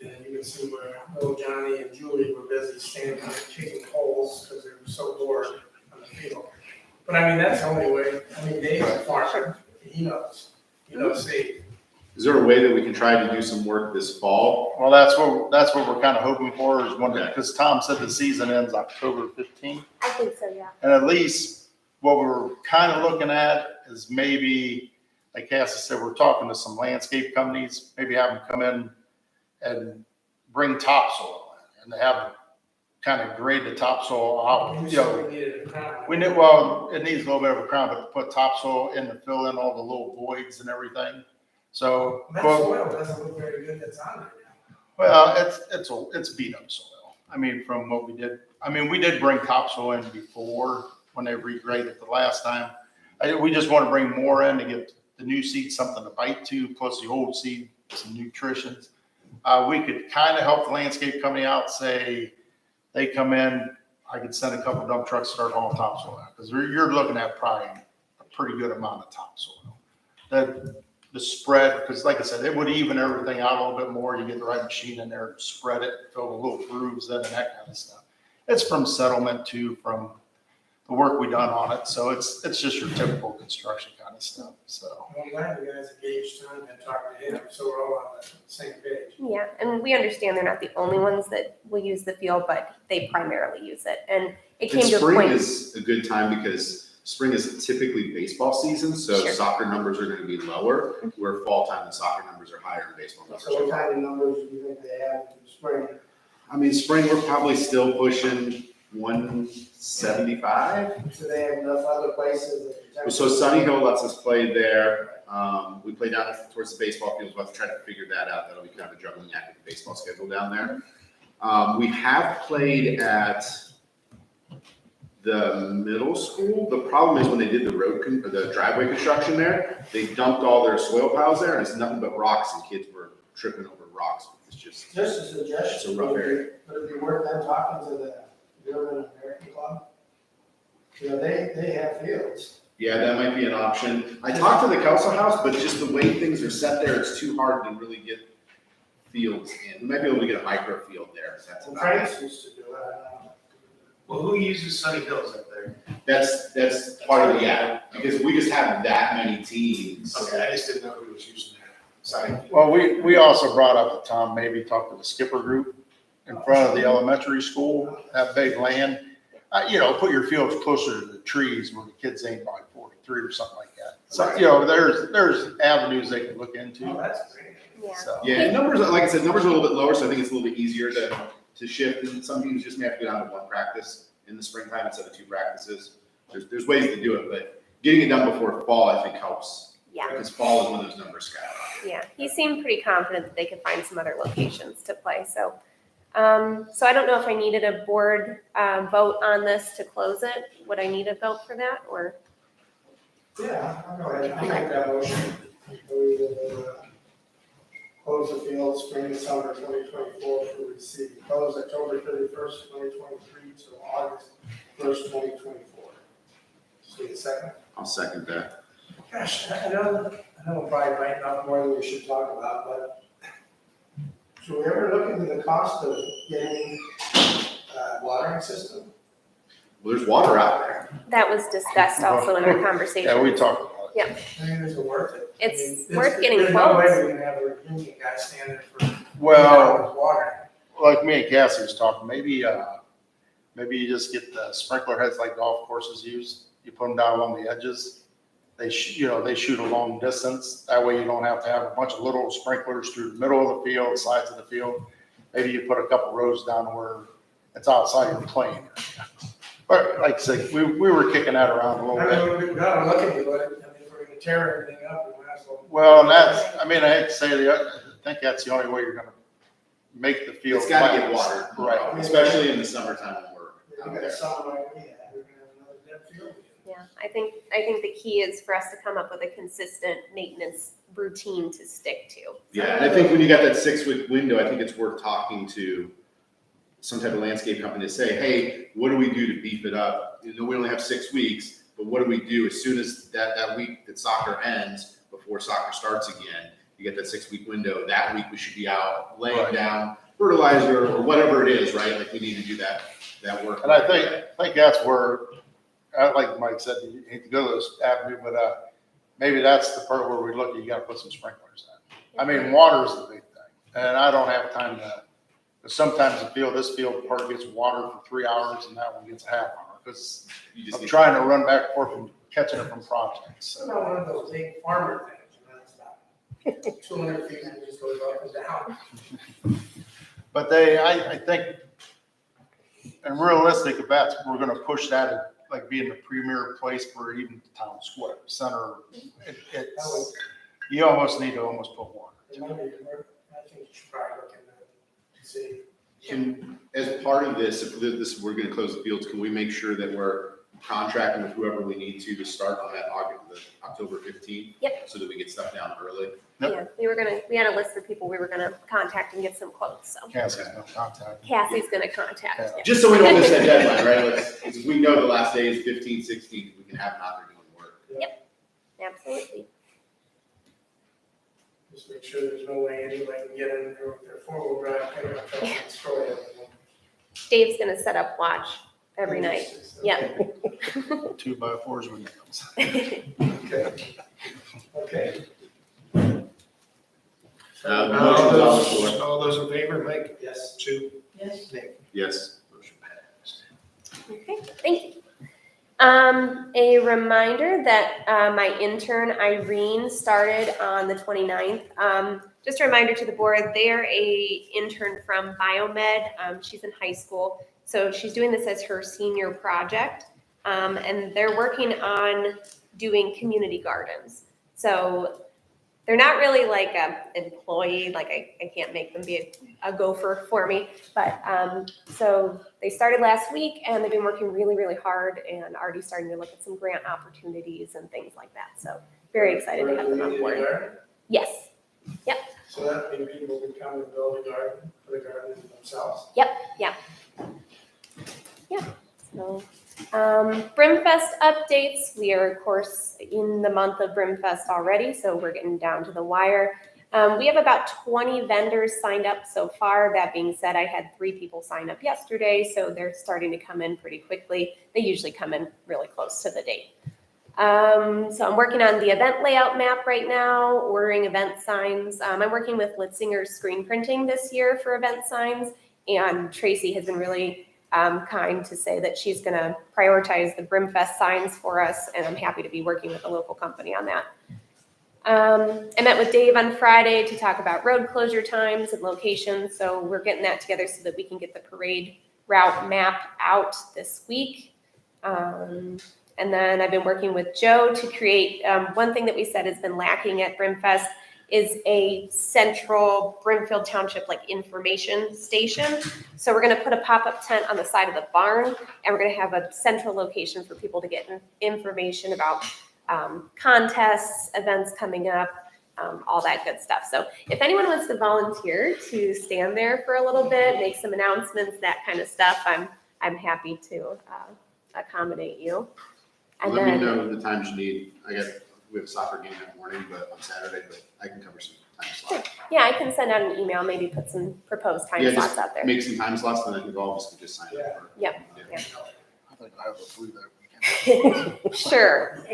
And you can see where little Johnny and Julie were busy standing there kicking holes because they were so bored on the field. But I mean, that's the only way. I mean, Dave's a farmer. He knows seed. Is there a way that we can try to do some work this fall? Well, that's what we're kind of hoping for is because Tom said the season ends October 15th. I think so, yeah. And at least what we're kind of looking at is maybe, like Cassie said, we're talking to some landscape companies, maybe have them come in and bring topsoil in and have kind of grade the topsoil out. Well, it needs a little bit of a crown, but to put topsoil in to fill in all the little voids and everything. So, That soil doesn't look very good that's on there now. well, it's beat up soil. I mean, from what we did, we did bring topsoil in before when they regraded the last time. We just want to bring more in to give the new seed something to bite to, plus the old seed some nutrition. We could kind of help the landscape company out, say they come in, I could send a couple dump trucks, start hauling topsoil out, because you're looking at probably a pretty good amount of topsoil. The spread, because like I said, it would even everything out a little bit more. You get the right machine in there, spread it, fill the little grooves in and that kind of stuff. It's from settlement too, from the work we done on it. So it's just your typical construction kind of stuff. So I'm glad you guys engaged Tom and talked to him, so we're all on the same page. Yeah, and we understand they're not the only ones that will use the field, but they primarily use it. And it came to a Spring point. is a good time because spring is typically baseball season, so Sure. soccer numbers are going to be lower, where fall time the soccer numbers are higher and baseball numbers So are what lower. kind of numbers do you think they have in the spring? I mean, spring, we're probably still pushing 175. Do they have enough other places that? So Sunny Hill lets us play there. We play down towards the baseball fields. We'll have to try to figure that out. That'll be kind of a juggling act with the baseball schedule down there. We have played at the middle school. The problem is when they did the driveway construction there, they dumped all their soil piles there, and it's nothing but rocks, and kids were tripping over rocks. It's just Just a suggestion. It's a rough area. But if you work them talking to the German American Club, they have fields. yeah, that might be an option. I talked to the council house, but just the way things are set there, it's too hard to really get fields in. We might be able to get a micro field there. If that's Well, about it. Franks used to do it, I don't know. Well, who uses Sunny Hills up there? That's part of the, yeah, because we just have that many teams. Okay, I just didn't know who was using that. Sorry. well, we also brought up that Tom maybe talk to the skipper group in front of the elementary school, that big land. Put your fields closer to the trees where the kids ain't by 43 or something like that. So, there's avenues they can look into. Oh, that's great. Yeah. So, yeah, and numbers, like I said, numbers are a little bit lower, so I think it's a little bit easier to shift. And some teams just may have to go down to one practice in the springtime instead of 2 practices. There's ways to do it, but getting it done before fall, I think helps. Yeah. Because fall is when those numbers skyrocket. Yeah, he seemed pretty confident that they could find some other locations to play. So I don't know if I needed a board vote on this to close it. Would I need a vote for that, or? Yeah, I'll go ahead, I'll make that motion. We will close the field spring and summer 2024 for receipt. Close October 31st, 2023 to August 1st, 2024. See a second? I'll second that. Gosh, I know we're probably biting off more than we should talk about, but should we ever look into the cost of getting a watering system? Well, there's water out there. That was discussed also in our conversation. Yeah, we talked about it. I mean, is it worth it? I It's mean, worth getting There's no way quotes. we can have a union guy stand there for Well, hours water. like me and Cassie was talking, maybe you just get the sprinkler heads like golf courses use. You put them down along the edges. They shoot a long distance. That way you don't have to have a bunch of little sprinklers through the middle of the field, sides of the field. Maybe you put a couple rows down where it's outside your playing area. But like I said, we were kicking that around a little I bit. mean, we gotta look into it. I mean, if we're gonna tear everything up, we might as well. Well, and that's, I mean, I hate to say it, I think that's the only way you're gonna make the field. It's gotta get flat. water. Right. Especially in the summertime when we're You out got there. summer like we had, we're gonna have another dead field. Yeah, I think the key is for us to come up with a consistent maintenance routine to stick to. Yeah, and I think when you got that 6-week window, I think it's worth talking to some type of landscape company to say, hey, what do we do to beef it up? You know, we only have 6 weeks, but what do we do as soon as that week that soccer ends, before soccer starts again? You get that 6-week window. That week we should be out laying down fertilizer or whatever it is, right? Like we need to do that work. And I think that's where, like Mike said, you hate to go this avenue, but maybe that's the part where we look, you gotta put some sprinklers in. I mean, water is the big thing, and I don't have time because sometimes this field part gets water for 3 hours and that one gets a half hour, because You just I'm need- trying to run back and forth and catching it from projects. It's So. not one of those big farmer things, you know, it's about 200 feet and it just goes up and down. But I think, and realistic, if we're gonna push that at like being the premier place for even the town square, center, it's, you almost need to almost put water. It might be, I think you should probably look into it and see. Can, as part of this, if we're gonna close the fields, can we make sure that we're contracting with whoever we need to start on that October 15th? Yep. So that we get stuff down early? Yep. Yeah, we had a list of people we were gonna contact and get some quotes, so Cassie's no contact. Cassie's gonna contact. Yeah. yeah. Just so we don't miss that deadline, right? If we know the last day is 15, 16, we can have them out there doing work. Absolutely. Just make sure there's no way anybody can get in there with their 4-wheel drive pickup truck and destroy everything. Dave's gonna set up watch every night. Yeah. 2x4s with nails. Okay. Motion's on the floor. All those in favor, Mike? Yes. Sue? Yes. Nick? Yes. Motion passed. Okay, thank you. A reminder that my intern Irene started on the 29th. Just a reminder to the board, they're a intern from Biomed. She's in high school, so she's doing this as her senior project. And they're working on doing community gardens. So they're not really like an employee, like I can't make them be a gopher for me. But so they started last week and they've been working really, really hard and already starting to look at some grant opportunities and things like that. So very excited to have them on board. Yes. Yep. So that means people can come and build a garden, put a garden in themselves. So, Brimfest updates. We are, of course, in the month of Brimfest already, so we're getting down to the wire. We have about 20 vendors signed up so far. That being said, I had 3 people sign up yesterday, so they're starting to come in pretty quickly. They usually come in really close to the date. So I'm working on the event layout map right now, ordering event signs. I'm working with Litzinger Screen Printing this year for event signs, and Tracy has been really kind to say that she's going to prioritize the Brimfest signs for us, and I'm happy to be working with a local company on that. I met with Dave on Friday to talk about road closure times and locations, so we're getting that together so that we can get the parade route map out this week. And then I've been working with Joe to create, one thing that we said has been lacking at Brimfest is a central Brimfield Township like information station. So we're gonna put a pop-up tent on the side of the barn, and we're gonna have a central location for people to get information about contests, events coming up, all that good stuff. So if anyone wants to volunteer to stand there for a little bit, make some announcements, that kind of stuff, I'm happy to accommodate you. And Let me then, know the times you need. We have a soccer game that morning, but on Saturday, but I can cover some time slots. yeah, I can send out an email, maybe put some proposed time Yeah, slots just out there. make some time slots, then I think all of us can just sign up for. Yep. Yeah. Yeah. think I have a flu that weekend. Sure.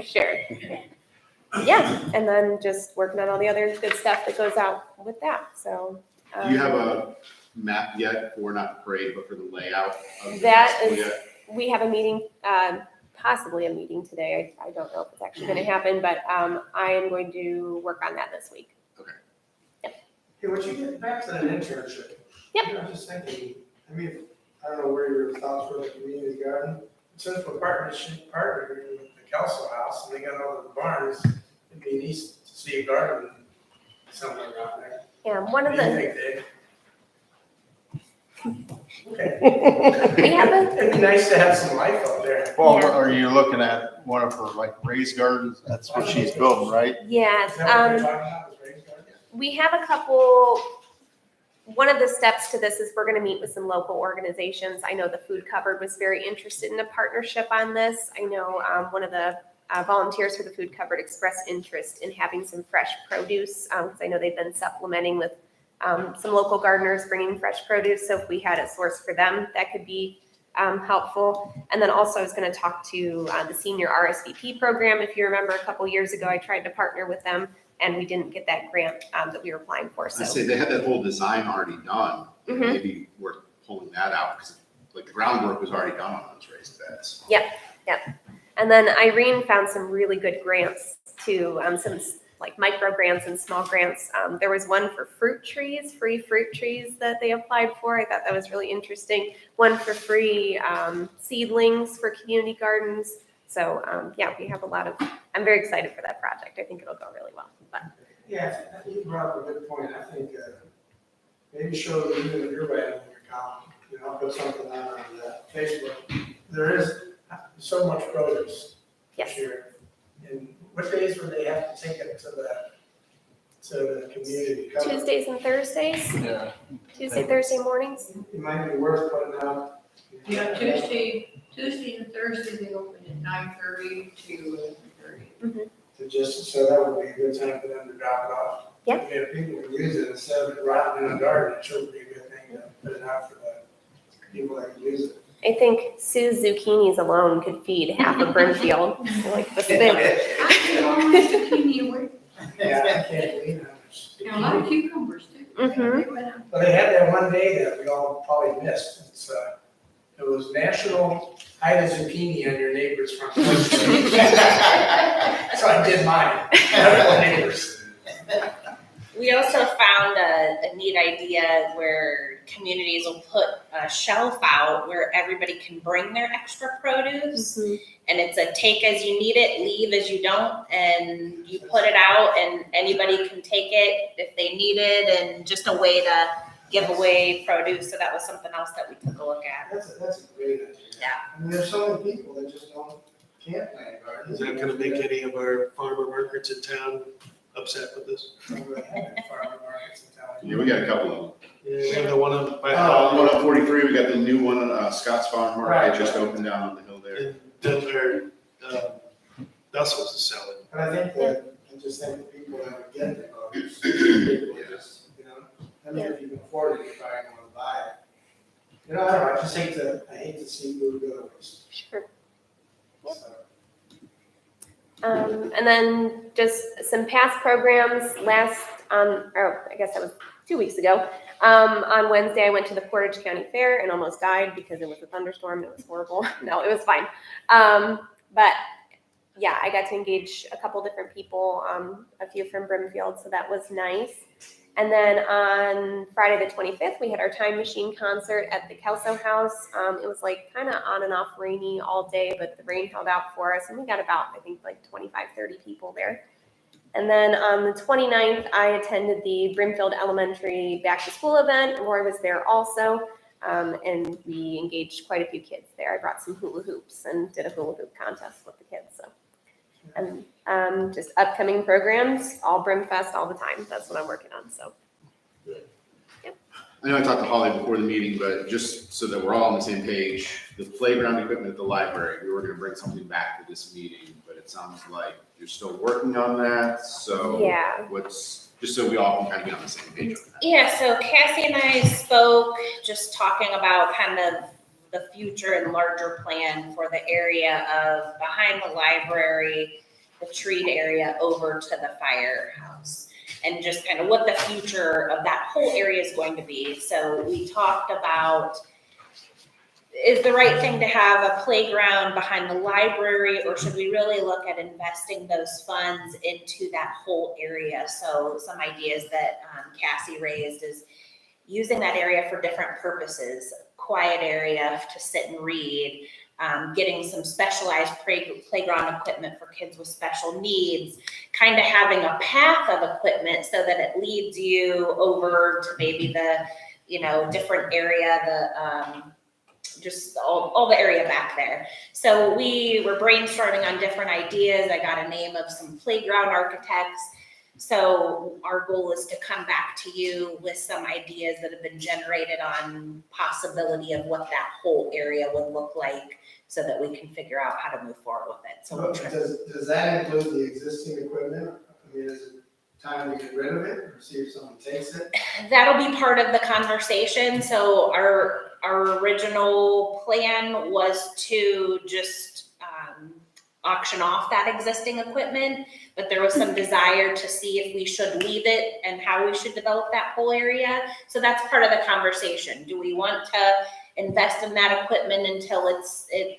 Yeah, and then just working on all the other good stuff that goes out with that, so. Do you have a map yet for not the parade, but for the layout of the That festival is- yet? We have a meeting, possibly a meeting today. I don't know if it's actually gonna happen, but I am going to work on that this week. Hey, would you get back to that internship? Yep. You know, I'm just thinking, I mean, I don't know where your thoughts were, the community garden. Since we're partnering with the Kelso House and they got all the barns, it'd be nice to see a garden somewhere around there. Yeah, one What of do you the, think, Dave? Okay. we have a, It'd be nice to have some life out there. Well, Yeah. are you looking at one of her like raised gardens? That's what she's building, right? yes, Is that what you're talking about, is raised garden? we have a couple, one of the steps to this is we're gonna meet with some local organizations. I know the Food Cupboard was very interested in a partnership on this. I know one of the volunteers for the Food Cupboard expressed interest in having some fresh produce, because I know they've been supplementing with some local gardeners bringing fresh produce. So if we had a source for them, that could be helpful. And then also I was gonna talk to the senior RSVP program. If you remember a couple years ago, I tried to partner with them and we didn't get that grant that we were applying for, I so. say they had that whole design already done. Mhm. Maybe worth pulling that out because like the groundwork was already done on those raised beds. And then Irene found some really good grants too, some like micro grants and small grants. There was one for fruit trees, free fruit trees that they applied for. I thought that was really interesting. One for free seedlings for community gardens. So yeah, we have a lot of, I'm very excited for that project. I think it'll go really well. But Yeah, you brought up a good point. I think maybe show the unit of your writing in your column. You know, put something on Facebook. There is so much produce yes, here. And what days would they have to take it to the community? Tuesdays and Thursdays, Yeah. Tuesday, Thursday mornings. It might be worth putting out. Yeah, Tuesday and Thursday, they open at 9:30 to 11:30. To just, so that would be a good time for them to drop it off. Yeah. If people can use it instead of rotting in a garden, it should be a good thing to put it out for the people that can use it. I think Sue's zucchinis alone could feed half of Brimfield. Like the thing. I can almost zucchini away. Yeah, I can't believe how much. And a lot of cucumbers too. Mhm. They went out. But they had that one day that we all probably missed. It was National Hide a Zucchini on Your Neighbor's Front Porch. So I did mine. My neighbors. We also found a neat idea where communities will put a shelf out where everybody can bring their extra produce. And it's a take as you need it, leave as you don't, and you put it out and anybody can take it if they need it, and just a way to give away produce. So that was something else that we took a look at. That's a great idea. Yeah. I mean, there's so many people that just can't plant gardens. Is that gonna make any of our farmer markets in town upset with this? Farmer markets in town. Yeah, we got a couple of them. Yeah, we have the one on, by One up 43, we got the new one, Scott's Farm Right. Market just opened down on the hill there. in Denver, Dussel's is selling. But I think that, I just think that people that would get the gardens, people just, you know, I mean, if you can afford it, you're probably going to buy it. You know, I don't know, I hate to see food go to waste. Sure. So, And then just some past programs I guess that was 2 weeks ago. On Wednesday, I went to the Portage County Fair and almost died because it was a thunderstorm. It was horrible. No, it was fine. But yeah, I got to engage a couple different people, a few from Brimfield, so that was nice. And then on Friday the 25th, we had our Time Machine concert at the Kelso House. It was like kind of on and off rainy all day, but the rain held out for us. And we got about, I think, like 25, 30 people there. And then on the 29th, I attended the Brimfield Elementary Back to School event. Roy was there also. And we engaged quite a few kids there. I brought some hula hoops and did a hula hoop contest with the kids. So, and just upcoming programs, all Brimfest all the time. That's what I'm working on. So. I know I talked to Holly before the meeting, but just so that we're all on the same page, the playground equipment at the library, we were gonna bring something back to this meeting, but it sounds like you're still working on that, so. Yeah. Just so we all can kind of get on the same page on that. Yeah, so Cassie and I spoke, just talking about kind of the future and larger plan for the area of behind the library, the treat area over to the firehouse, and just kind of what the future of that whole area is going to be. So we talked about, is the right thing to have a playground behind the library, or should we really look at investing those funds into that whole area? So some ideas that Cassie raised is using that area for different purposes, quiet area to sit and read, getting some specialized playground equipment for kids with special needs, kind of having a path of equipment so that it leads you over to maybe the, different area, the, just all the area back there. So we were brainstorming on different ideas. I got a name of some playground architects. So our goal is to come back to you with some ideas that have been generated on possibility of what that whole area would look like so that we can figure out how to move forward with it. So we'll try. Does that include the existing equipment? I mean, is it time to get rid of it or see if someone takes it? That'll be part of the conversation. So our original plan was to just auction off that existing equipment, but there was some desire to see if we should leave it and how we should develop that whole area. So that's part of the conversation. Do we want to invest in that equipment until it's at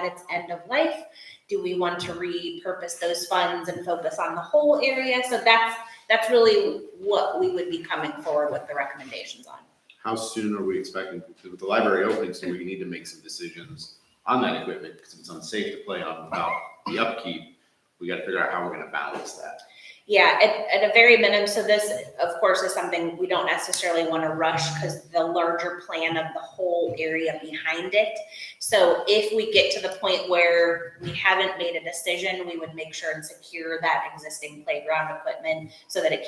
its end of life? Do we want to repurpose those funds and focus on the whole area? So that's really what we would be coming forward with the recommendations on. How soon are we expecting, with the library opening, so we need to make some decisions on that equipment, because it's unsafe to play on without the upkeep. We got to figure out how we're going to balance that. Yeah, at a very minimum. So this, of course, is something we don't necessarily want to rush because the larger plan of the whole area behind it. So if we get to the point where we haven't made a decision, we would make sure and secure that existing playground equipment so that it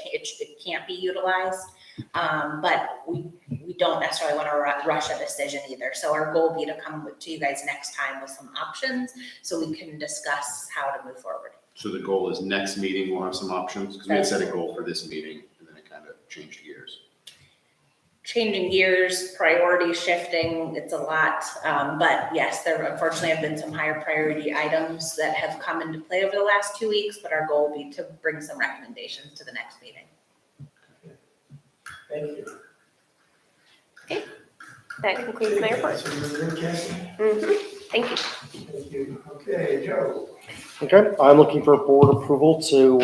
can't be utilized. But we don't necessarily want to rush a decision either. So our goal would be to come to you guys next time with some options so we can discuss how to move forward. So the goal is next meeting, we'll have some options, because we had set a goal for this meeting, and then it kind of changed gears. Changing gears, priority shifting, it's a lot. But yes, there unfortunately have been some higher priority items that have come into play over the last 2 weeks, but our goal will be to bring some recommendations to the next meeting. Thank you. Okay, that concludes my report. So you're good, Cassie? Thank you. Thank you. Okay, Joe. Okay, I'm looking for board approval to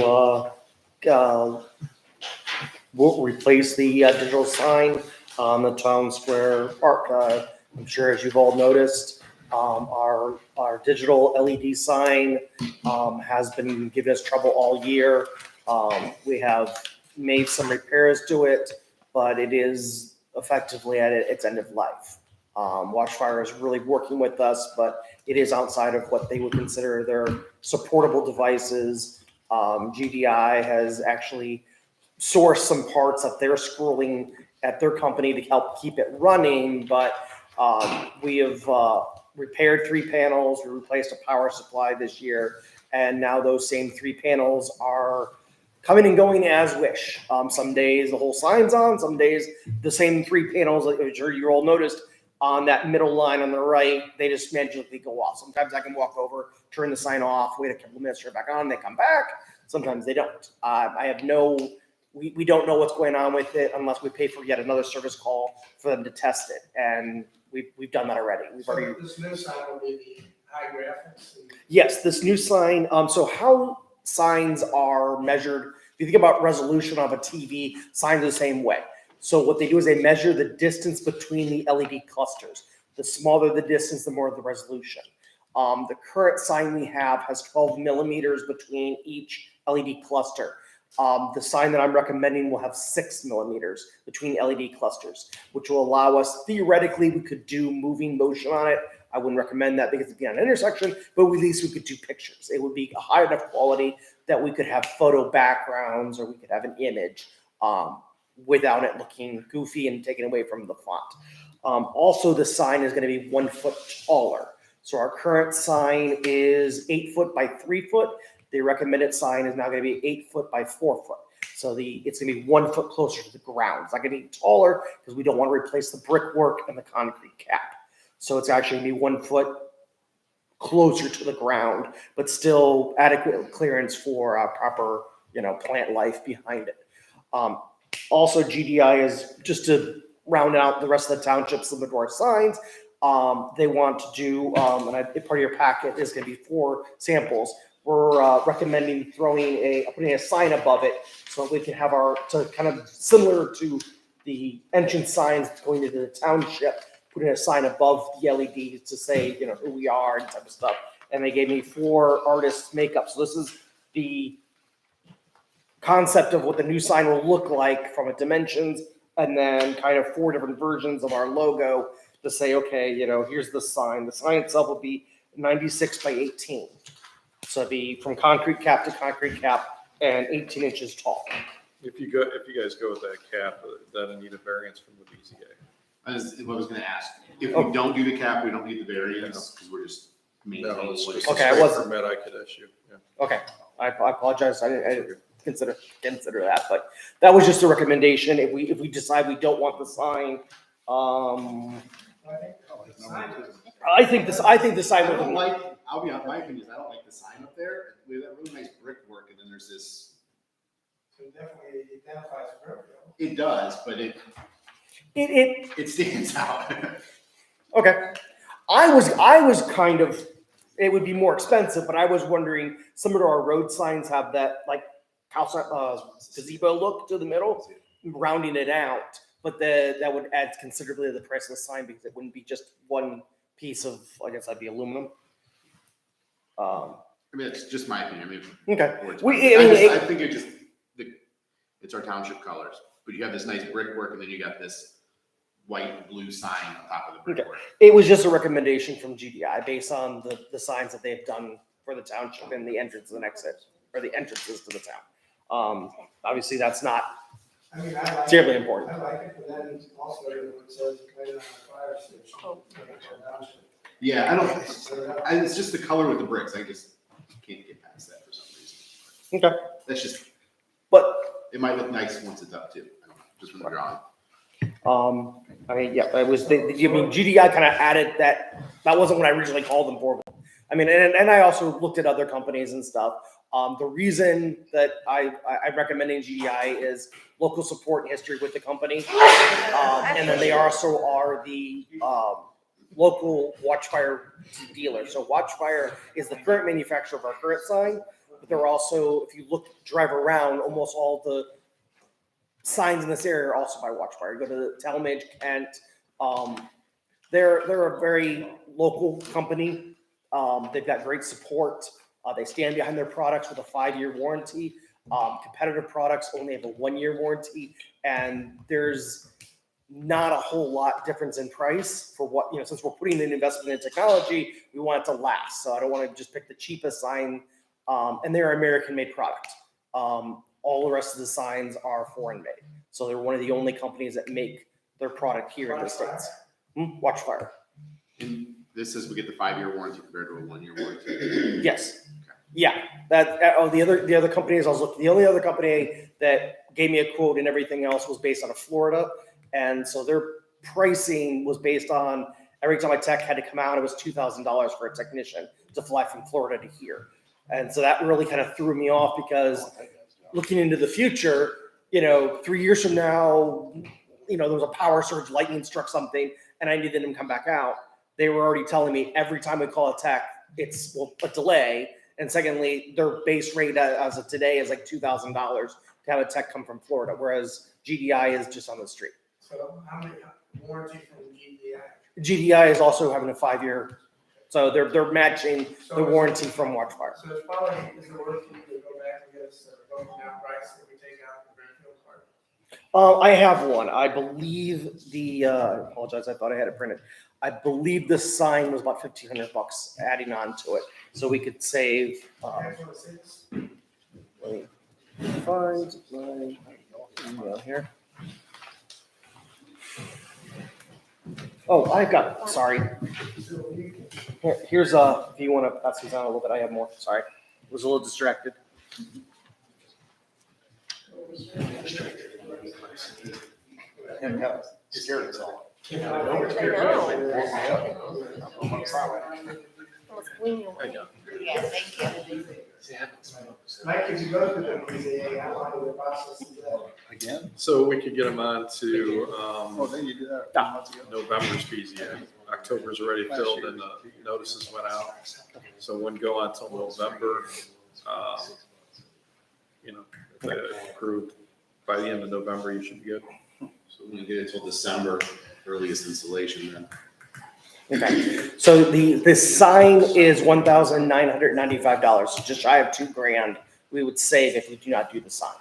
we'll replace the digital sign on the town square park. I'm sure as you've all noticed, our digital LED sign has been giving us trouble all year. We have made some repairs to it, but it is effectively at its end of life. Watchfire is really working with us, but it is outside of what they would consider their supportable devices. GDI has actually sourced some parts that they're scrolling at their company to help keep it running, but we have repaired 3 panels, we replaced a power supply this year, and now those same 3 panels are coming and going as wish. Some days the whole sign's on, some days the same 3 panels, like I'm sure you all noticed, on that middle line on the right, they just magically go off. Sometimes I can walk over, turn the sign off, wait a couple of minutes, turn it back on, they come back. Sometimes they don't. We don't know what's going on with it unless we pay for yet another service call for them to test it. And we've done that already. So this new sign will be the high graphics. Yes, this new sign. So how signs are measured, if you think about resolution of a TV, signs are the same way. So what they do is they measure the distance between the LED clusters. The smaller the distance, the more the resolution. The current sign we have has 12 millimeters between each LED cluster. The sign that I'm recommending will have 6 millimeters between LED clusters, which will allow us, theoretically, we could do moving motion on it. I wouldn't recommend that because it'd be on an intersection, but at least we could do pictures. It would be a high enough quality that we could have photo backgrounds or we could have an image without it looking goofy and taken away from the font. Also, the sign is going to be 1 foot taller. So our current sign is 8 foot by 3 foot. The recommended sign is now going to be 8 foot by 4 foot. So it's gonna be 1 foot closer to the ground. It's not gonna be taller because we don't want to replace the brickwork and the concrete cap. So it's actually gonna be 1 foot closer to the ground, but still adequate clearance for proper, plant life behind it. Also, GDI is, just to round out the rest of the townships, the door signs. They want to do, part of your packet is gonna be 4 samples. We're recommending putting a sign above it so that we can have to kind of similar to the entrance signs going into the township, putting a sign above the LEDs to say, who we are and type of stuff. And they gave me 4 artists' makeup. So this is the concept of what the new sign will look like from a dimensions, and then kind of 4 different versions of our logo to say, okay, here's the sign. The sign itself will be 96 by 18. So it'd be from concrete cap to concrete cap and 18 inches tall. If you guys go with that cap, that'll need a variance from the BZA. I was gonna ask, if we don't do the cap, we don't need the variance, because we're just maintaining. No, it's what just it a Okay, I straight wasn't- permit I could issue, yeah. Okay, I apologize. I didn't consider that, but that was just a recommendation. If we decide we don't want the sign, I think the sign I don't will. like, I'll be honest, my opinion is I don't like the sign up there. We have that really nice brickwork, and then there's this. So it definitely identifies Brimfield. It does, but It it stands out. Okay. I was kind of, it would be more expensive, but I was wondering, some of our road signs have that like house, gazebo look to the middle, rounding it out, but that would add considerably to the price of the sign because it wouldn't be just one piece of, I guess that'd be aluminum. I mean, it's just my opinion. I mean, Okay. I think it's our township colors, but you have this nice brickwork, and then you got this white blue sign on top of the brickwork. It was just a recommendation from GDI based on the signs that they've done for the township and the entrance and exit, or the entrances to the town. Obviously, that's not I mean, I like terribly it. important. I like it, but then also it says right on the fire station. Yeah, it's just the color with the bricks. I just can't get past that for some reason. Okay. That's just, But it might look nice once it's up too. I don't know, just from the drawing. I mean, yeah, it was, GDI kind of added that wasn't what I originally called them for. I mean, and I also looked at other companies and stuff. The reason that I'm recommending GDI is local support and history with the company. And then they also are the local Watchfire dealer. So Watchfire is the current manufacturer of our current sign, but they're also, if you drive around, almost all the signs in this area are also by Watchfire. Go to Talmadge, Kent. They're a very local company. They've got great support. They stand behind their products with a 5-year warranty. Competitive products only have a 1-year warranty, and there's not a whole lot difference in price for what, since we're putting an investment in technology, we want it to last. So I don't want to just pick the cheapest sign, and they're American-made product. All the rest of the signs are foreign-made. So they're one of the only companies that make their product here in the States. Watchfire. And this says we get the 5-year warranty compared to a 1-year warranty. Yes. Yeah. The other companies I was looking, the only other company that gave me a quote and everything else was based out of Florida. And so their pricing was based on every time a tech had to come out, it was $2,000 for a technician to fly from Florida to here. And so that really kind of threw me off because looking into the future, 3 years from now, there was a power surge, lightning struck something, and I needed them to come back out. They were already telling me every time we call a tech, it's a delay. And secondly, their base rate as of today is like $2,000 to have a tech come from Florida, whereas GDI is just on the street. So how many warranty from GDI? GDI is also having a 5-year, so they're matching the warranty from Watchfire. So it's probably, is it worth it to go back and get us a broken down price if we take out the Brimfield part? I have one. I believe I apologize, I thought I had it printed. I believe the sign was about $1,500 adding on to it, so we could save. Let me find my email here. Oh, I've got it. Sorry. Here's if you want to pass these on a little bit, I have more. Sorry, was a little distracted. And yeah, scared as hell. I know. Almost blew me away. Yeah, thank you. Mike, if you go through the PZA, how long will the process is that? Again? So we could get them on to, Then you do that. November's BZA. October's already filled and the notices went out. So it wouldn't go on until November. You know, if they approved by the end of November, you should be good. So we get until December, earliest installation then. Okay, so the sign is $1,995, so just shy of $2,000 we would save if we do not do the sign.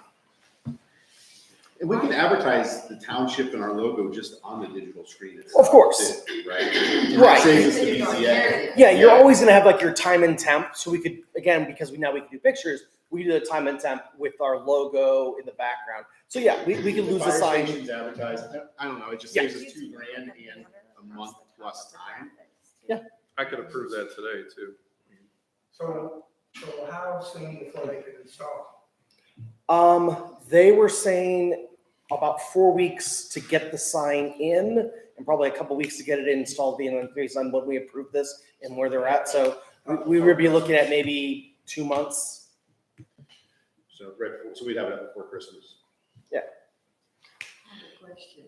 And we can advertise the township and our logo just on the digital screen. Of course. Too, right? Right. Saves us the BZA. Yeah, you're always gonna have like your time and temp, so we could, again, because we can do pictures, we do the time and temp with our logo in the background. So yeah, we could lose the Fire sign. stations advertised, I don't know, it just Yeah. saves us $2,000 and a month plus time. I could approve that today too. So how soon before they can install? They were saying about 4 weeks to get the sign in and probably a couple weeks to get it installed, based on when we approve this and where they're at. So we would be looking at maybe 2 months. So, right, so we'd have it before Christmas. I have a question.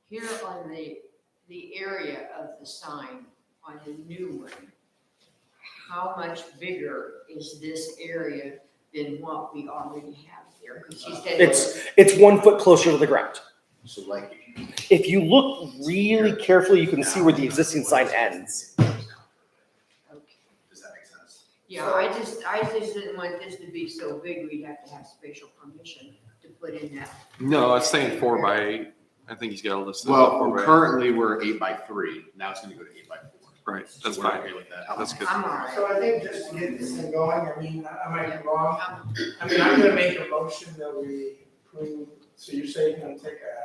Here on the area of the sign on the new one, how much bigger is this area than what we already have there? Because she said. It's 1 foot closer to the ground. So like, If you look really carefully, you can see where the existing sign ends. Okay. does that make sense? Yeah, I just didn't want this to be so big, we'd have to have special permission to put in that. No, it's saying 4x8. I think he's got a list of Well, 4x8. currently we're 8x3, now it's gonna go to 8x4. Right, So that's we're fine. okay with that. That's good. I'm all right. So I think just to get this thing going, I mean, I might be wrong. I mean, I'm gonna make a motion that we approve, so you're saying you're gonna take a.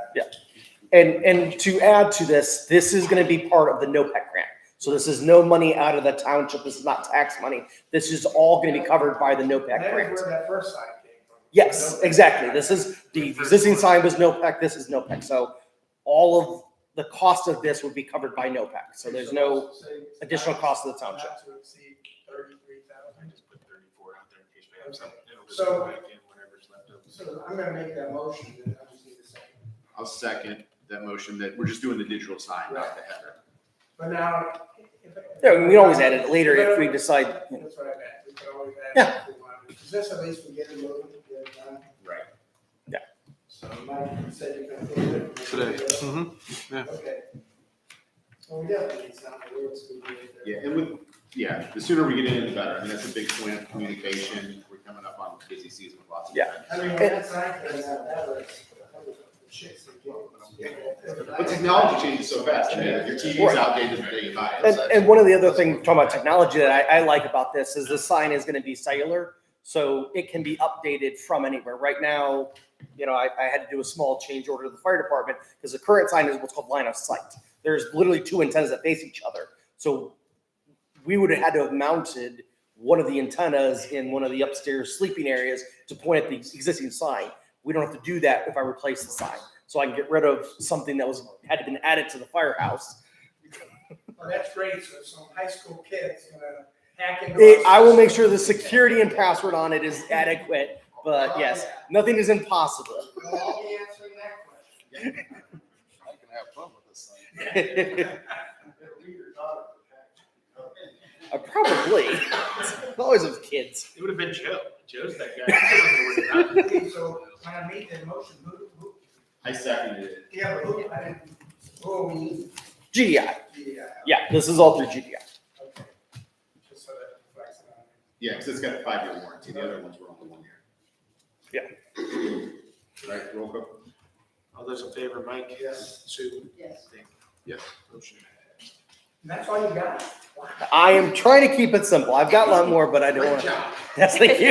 And to add to this, this is gonna be part of the NOPEC grant. So this is no money out of the township, this is not tax money. This is all gonna be covered by the NOPEC That grant. is where that first sign came from. Yes, exactly. This is, the existing sign was NOPEC, this is NOPEC. So all of the cost of this would be covered by NOPEC. So there's no additional cost to the township. Not to exceed 33,000. Just put 34 out there in case we have something. It'll just So- go back in whenever's left over. So I'm gonna make that motion, and I just need a second. I'll second that motion that we're just doing the digital sign, not the header. But now. Yeah, we can always add it later if we decide. That's what I meant, we could always add. Yeah. if we wanted. Because this at least we get it moving, get it done. Right. So Mike said you can approve it. Today. Mhm. Yeah. Okay. Well, we definitely need something, we're just gonna do it there. Yeah, and the sooner we get in, the better. I mean, that's a big point of communication. We're coming up on busy season with lots of Yeah. events. I mean, when that sign came out, that was chicks and But technology changes so fast. I mean, your TV's outdated the day you buy it. And one of the other things, talking about technology that I like about this is the sign is gonna be cellular. So it can be updated from anywhere. Right now, I had to do a small change order to the fire department because the current sign is what's called line of sight. There's literally 2 antennas that face each other. So we would have had to have mounted one of the antennas in one of the upstairs sleeping areas to point at the existing sign. We don't have to do that if I replace the sign. So I can get rid of something that had been added to the firehouse. Well, that's great, so some high school kids gonna hack into. I will make sure the security and password on it is adequate, but yes, nothing is impossible. Well, I'll be answering that question. I can have fun with this thing. Probably. Always with kids. It would have been Joe. Joe's that guy. He doesn't know where to go. Okay, so when I made that motion, who, I seconded it. yeah, but who, I didn't, who are we? GDI. Yeah, Yeah, this is all through GDI. okay. Just so that reflects it on. Yeah, because it's got a 5-year warranty. The other ones were only 1 year. Yeah. Right, roll call. All those in favor, Mike? Yes. Sue? Yes. Yes. Motion passed. And that's all you got? Wow. I am trying to keep it simple. I've got a lot more, but I don't Great want to. job. Yes, thank you.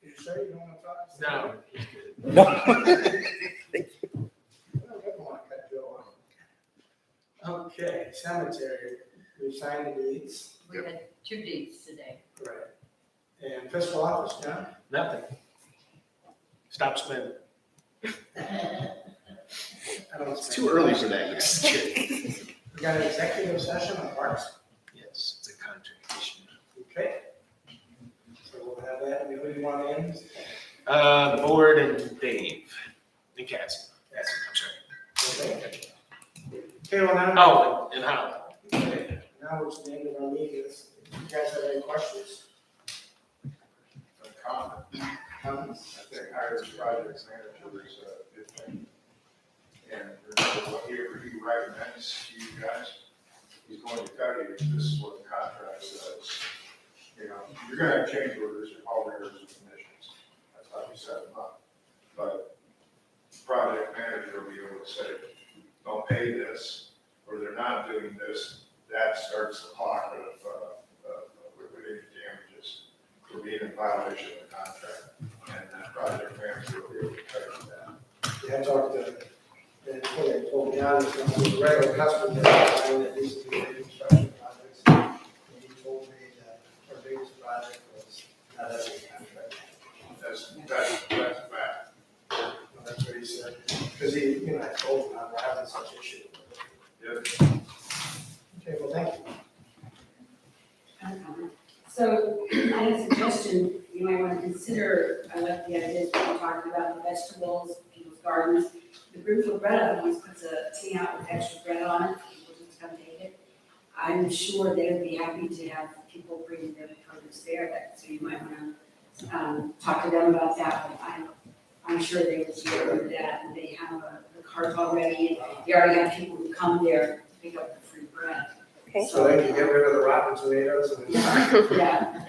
You sure you don't want to talk? No, he's good. No. I don't ever want to cut Joe off. Okay, cemetery, we signed the deeds. We had 2 deeds today. Right. And fiscal office, John? Nothing. Stop spending. It's too early for that. Just kidding. We got an executive session on parks. Yes, it's a contract issue. Okay. So we'll have that. And who do you want to end? The board and Dave, and Cassie. I'm sorry. Okay. Okay, well now. Oh, and Howard. Okay, now we're to the end of our meeting. If you guys have any questions? Comments? I think hiring project manager is a good thing. And remember, whatever he recommends to you guys, he's going to tell you this is what the contract says. You know, you're gonna have change orders or all orders and conditions. That's how we set them up. But project manager will be able to say, don't pay this, or they're not doing this. That starts the clock of liquidated damages for being in violation of the contract. And project manager will be able to tell you that. Yeah, I talked to, and they told me honestly, I was a regular customer that needs to be doing construction projects. And he told me that our biggest project was not having a contract. That's a fact. Well, that's what he said, because he, you know, I told him we're having such issue. Yeah. Okay, well, thank you. So I have a suggestion, you might want to consider, I like the idea that we talked about the vegetables, people's gardens. The Brimfield bread oven always puts a tin out with extra bread on it, people just come take it. I'm sure they would be happy to have people bring their produce there, so you might want to talk to them about that. But I'm sure they would do that, and they have the cart already, and they already have people who come there to pick up the free bread. Okay. So they can get rid of the rotten tomatoes and. Yeah.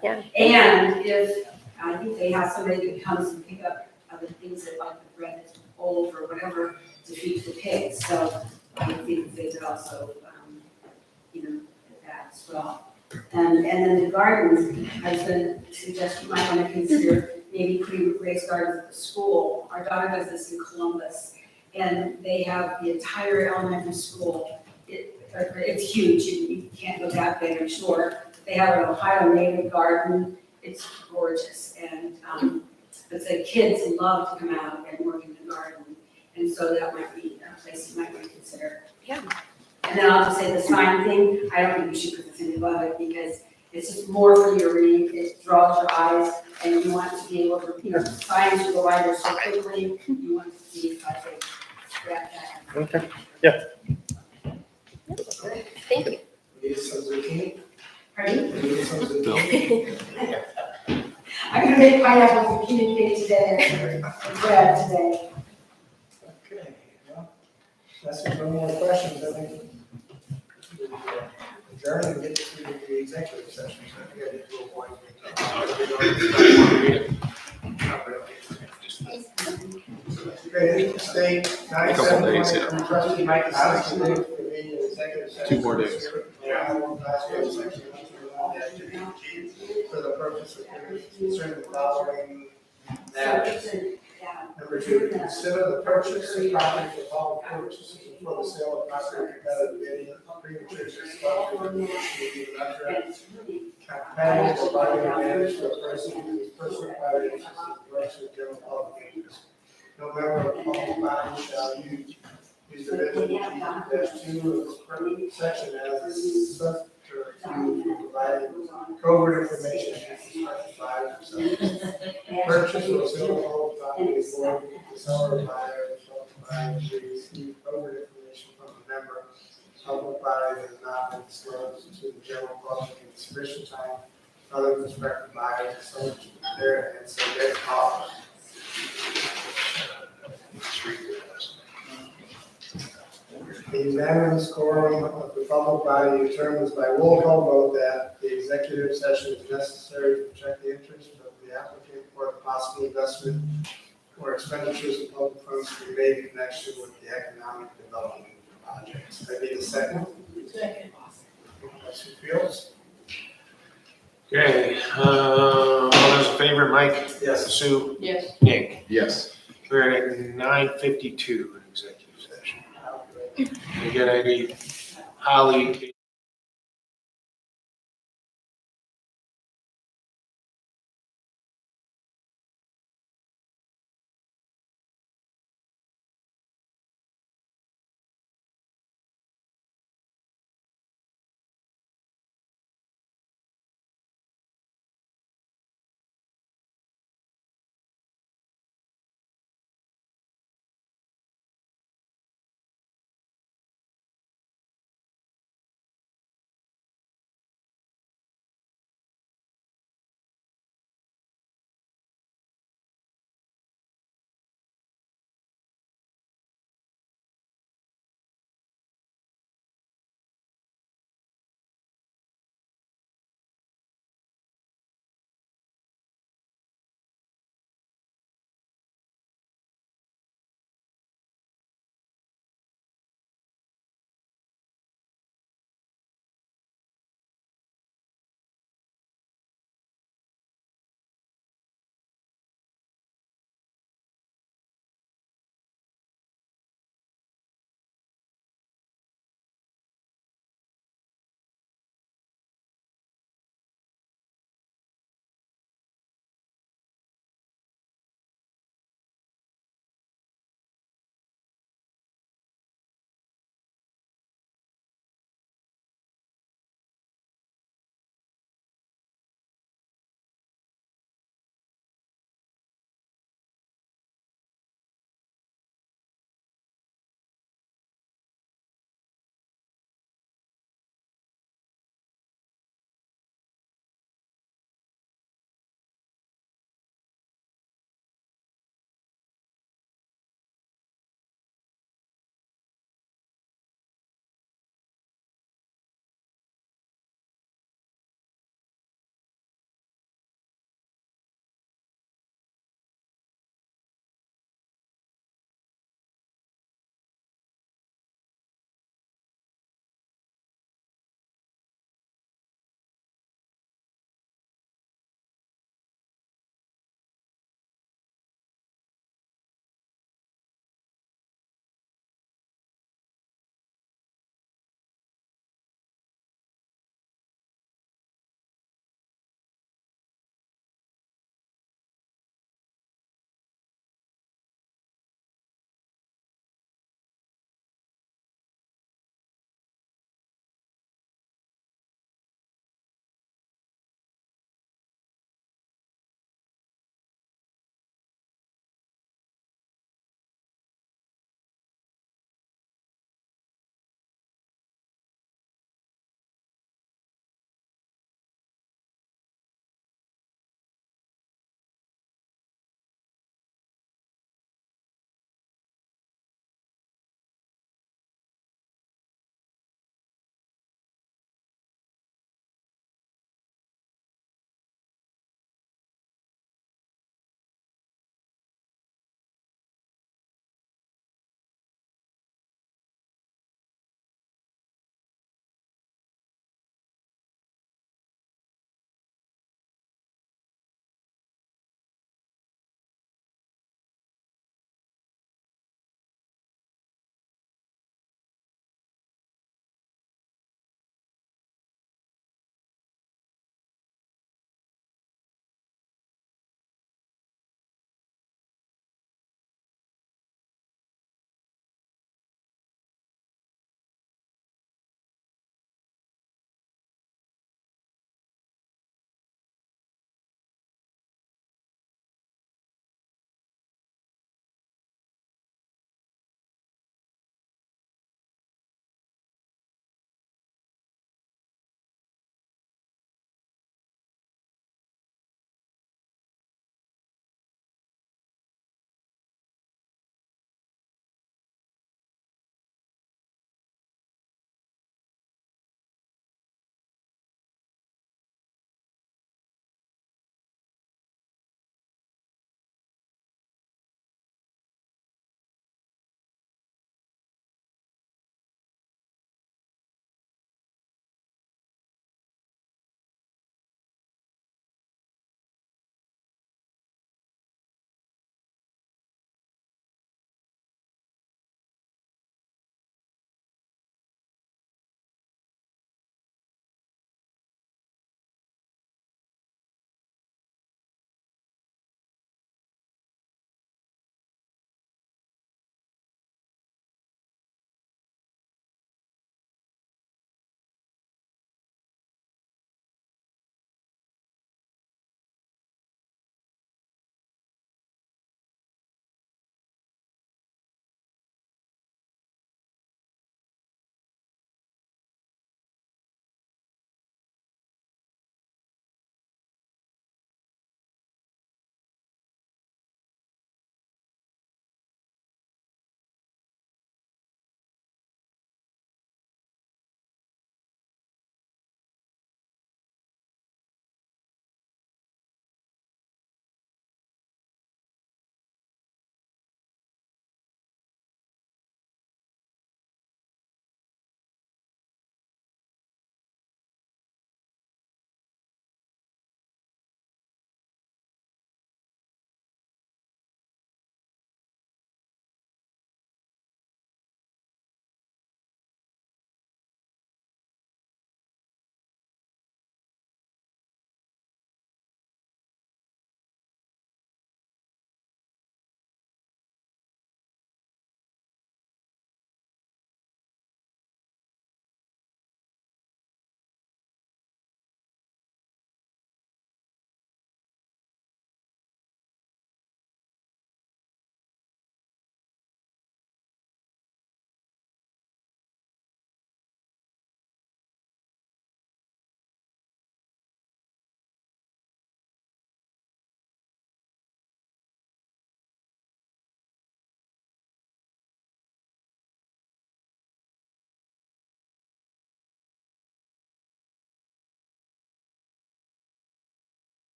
Yeah. And if, I think they have somebody that comes and pick up other things that like the bread that's old or whatever to feed the pigs, so I think they could also, that as well. And then the gardens, I was gonna suggest you might wanna consider maybe putting raised gardens at the school. Our daughter does this in Columbus, and they have the entire elementary school. It's huge, you can't go that big, I'm sure. They have an Ohio native garden, it's gorgeous, and, but the kids love to come out and work in the garden. And so that might be a place you might want to consider. Yeah. And then I'll just say the sign thing, I don't think you should put the thing above it, because it's just more for your reading, it draws your eyes, and you want to be able to, signs will go by there so quickly, you want to see if I can grab that. Okay, yeah. Thank you. Need some zucchini? Pardon? Need some zucchini? I'm gonna make pineapple zucchini cake today, and bread today. Okay, well, that's no more questions, I think. we'll adjourn and get to the executive session. So I think I need to avoid. Okay, stay. A couple days, yeah. Trustee Mike is asking for the executive session. 2 more days. For the purpose of concerning the following matters. Number 2, consider the purchase of property for public purposes for the sale of property competitive bidding, premature disclosure, competitive providing advantage to a person whose personal private interest is directly general public interest. No member of the public body shall use division G-2 of this current section as a substitute for providing covert information specified for purchase or sale of all property for the seller or buyer shall provide to receive covert information from a member of the body that has not been disclosed to the general public in sufficient time. Other prospective buyers are subject to prepare and submit offers. The unanimous quorum of the public body determines by roll call vote that the executive session is necessary to protect the interest of the applicant or the possible investment or expenditures of public funds to be made in connection with the economic development projects. I need a second. Second. Trustee Fields? Okay, all those in favor, Mike? Yes. Sue? Yes. Nick? Yes. We're at 9:52 in executive session. Again, I need Holly,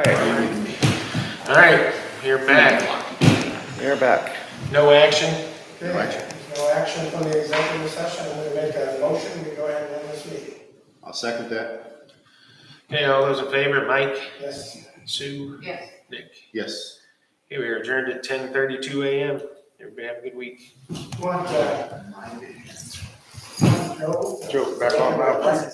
All right, you're back. You're back. No action? Okay, no action from the executive session, I'm gonna make a motion, we go ahead and end this meeting. I'll second that. Okay, all those in favor, Mike, Yes. Sue, Yes. Nick. Yes. Okay, we are adjourned at 10:32 a.m. Everybody have a good week. Want, Joe? Joe, back on now.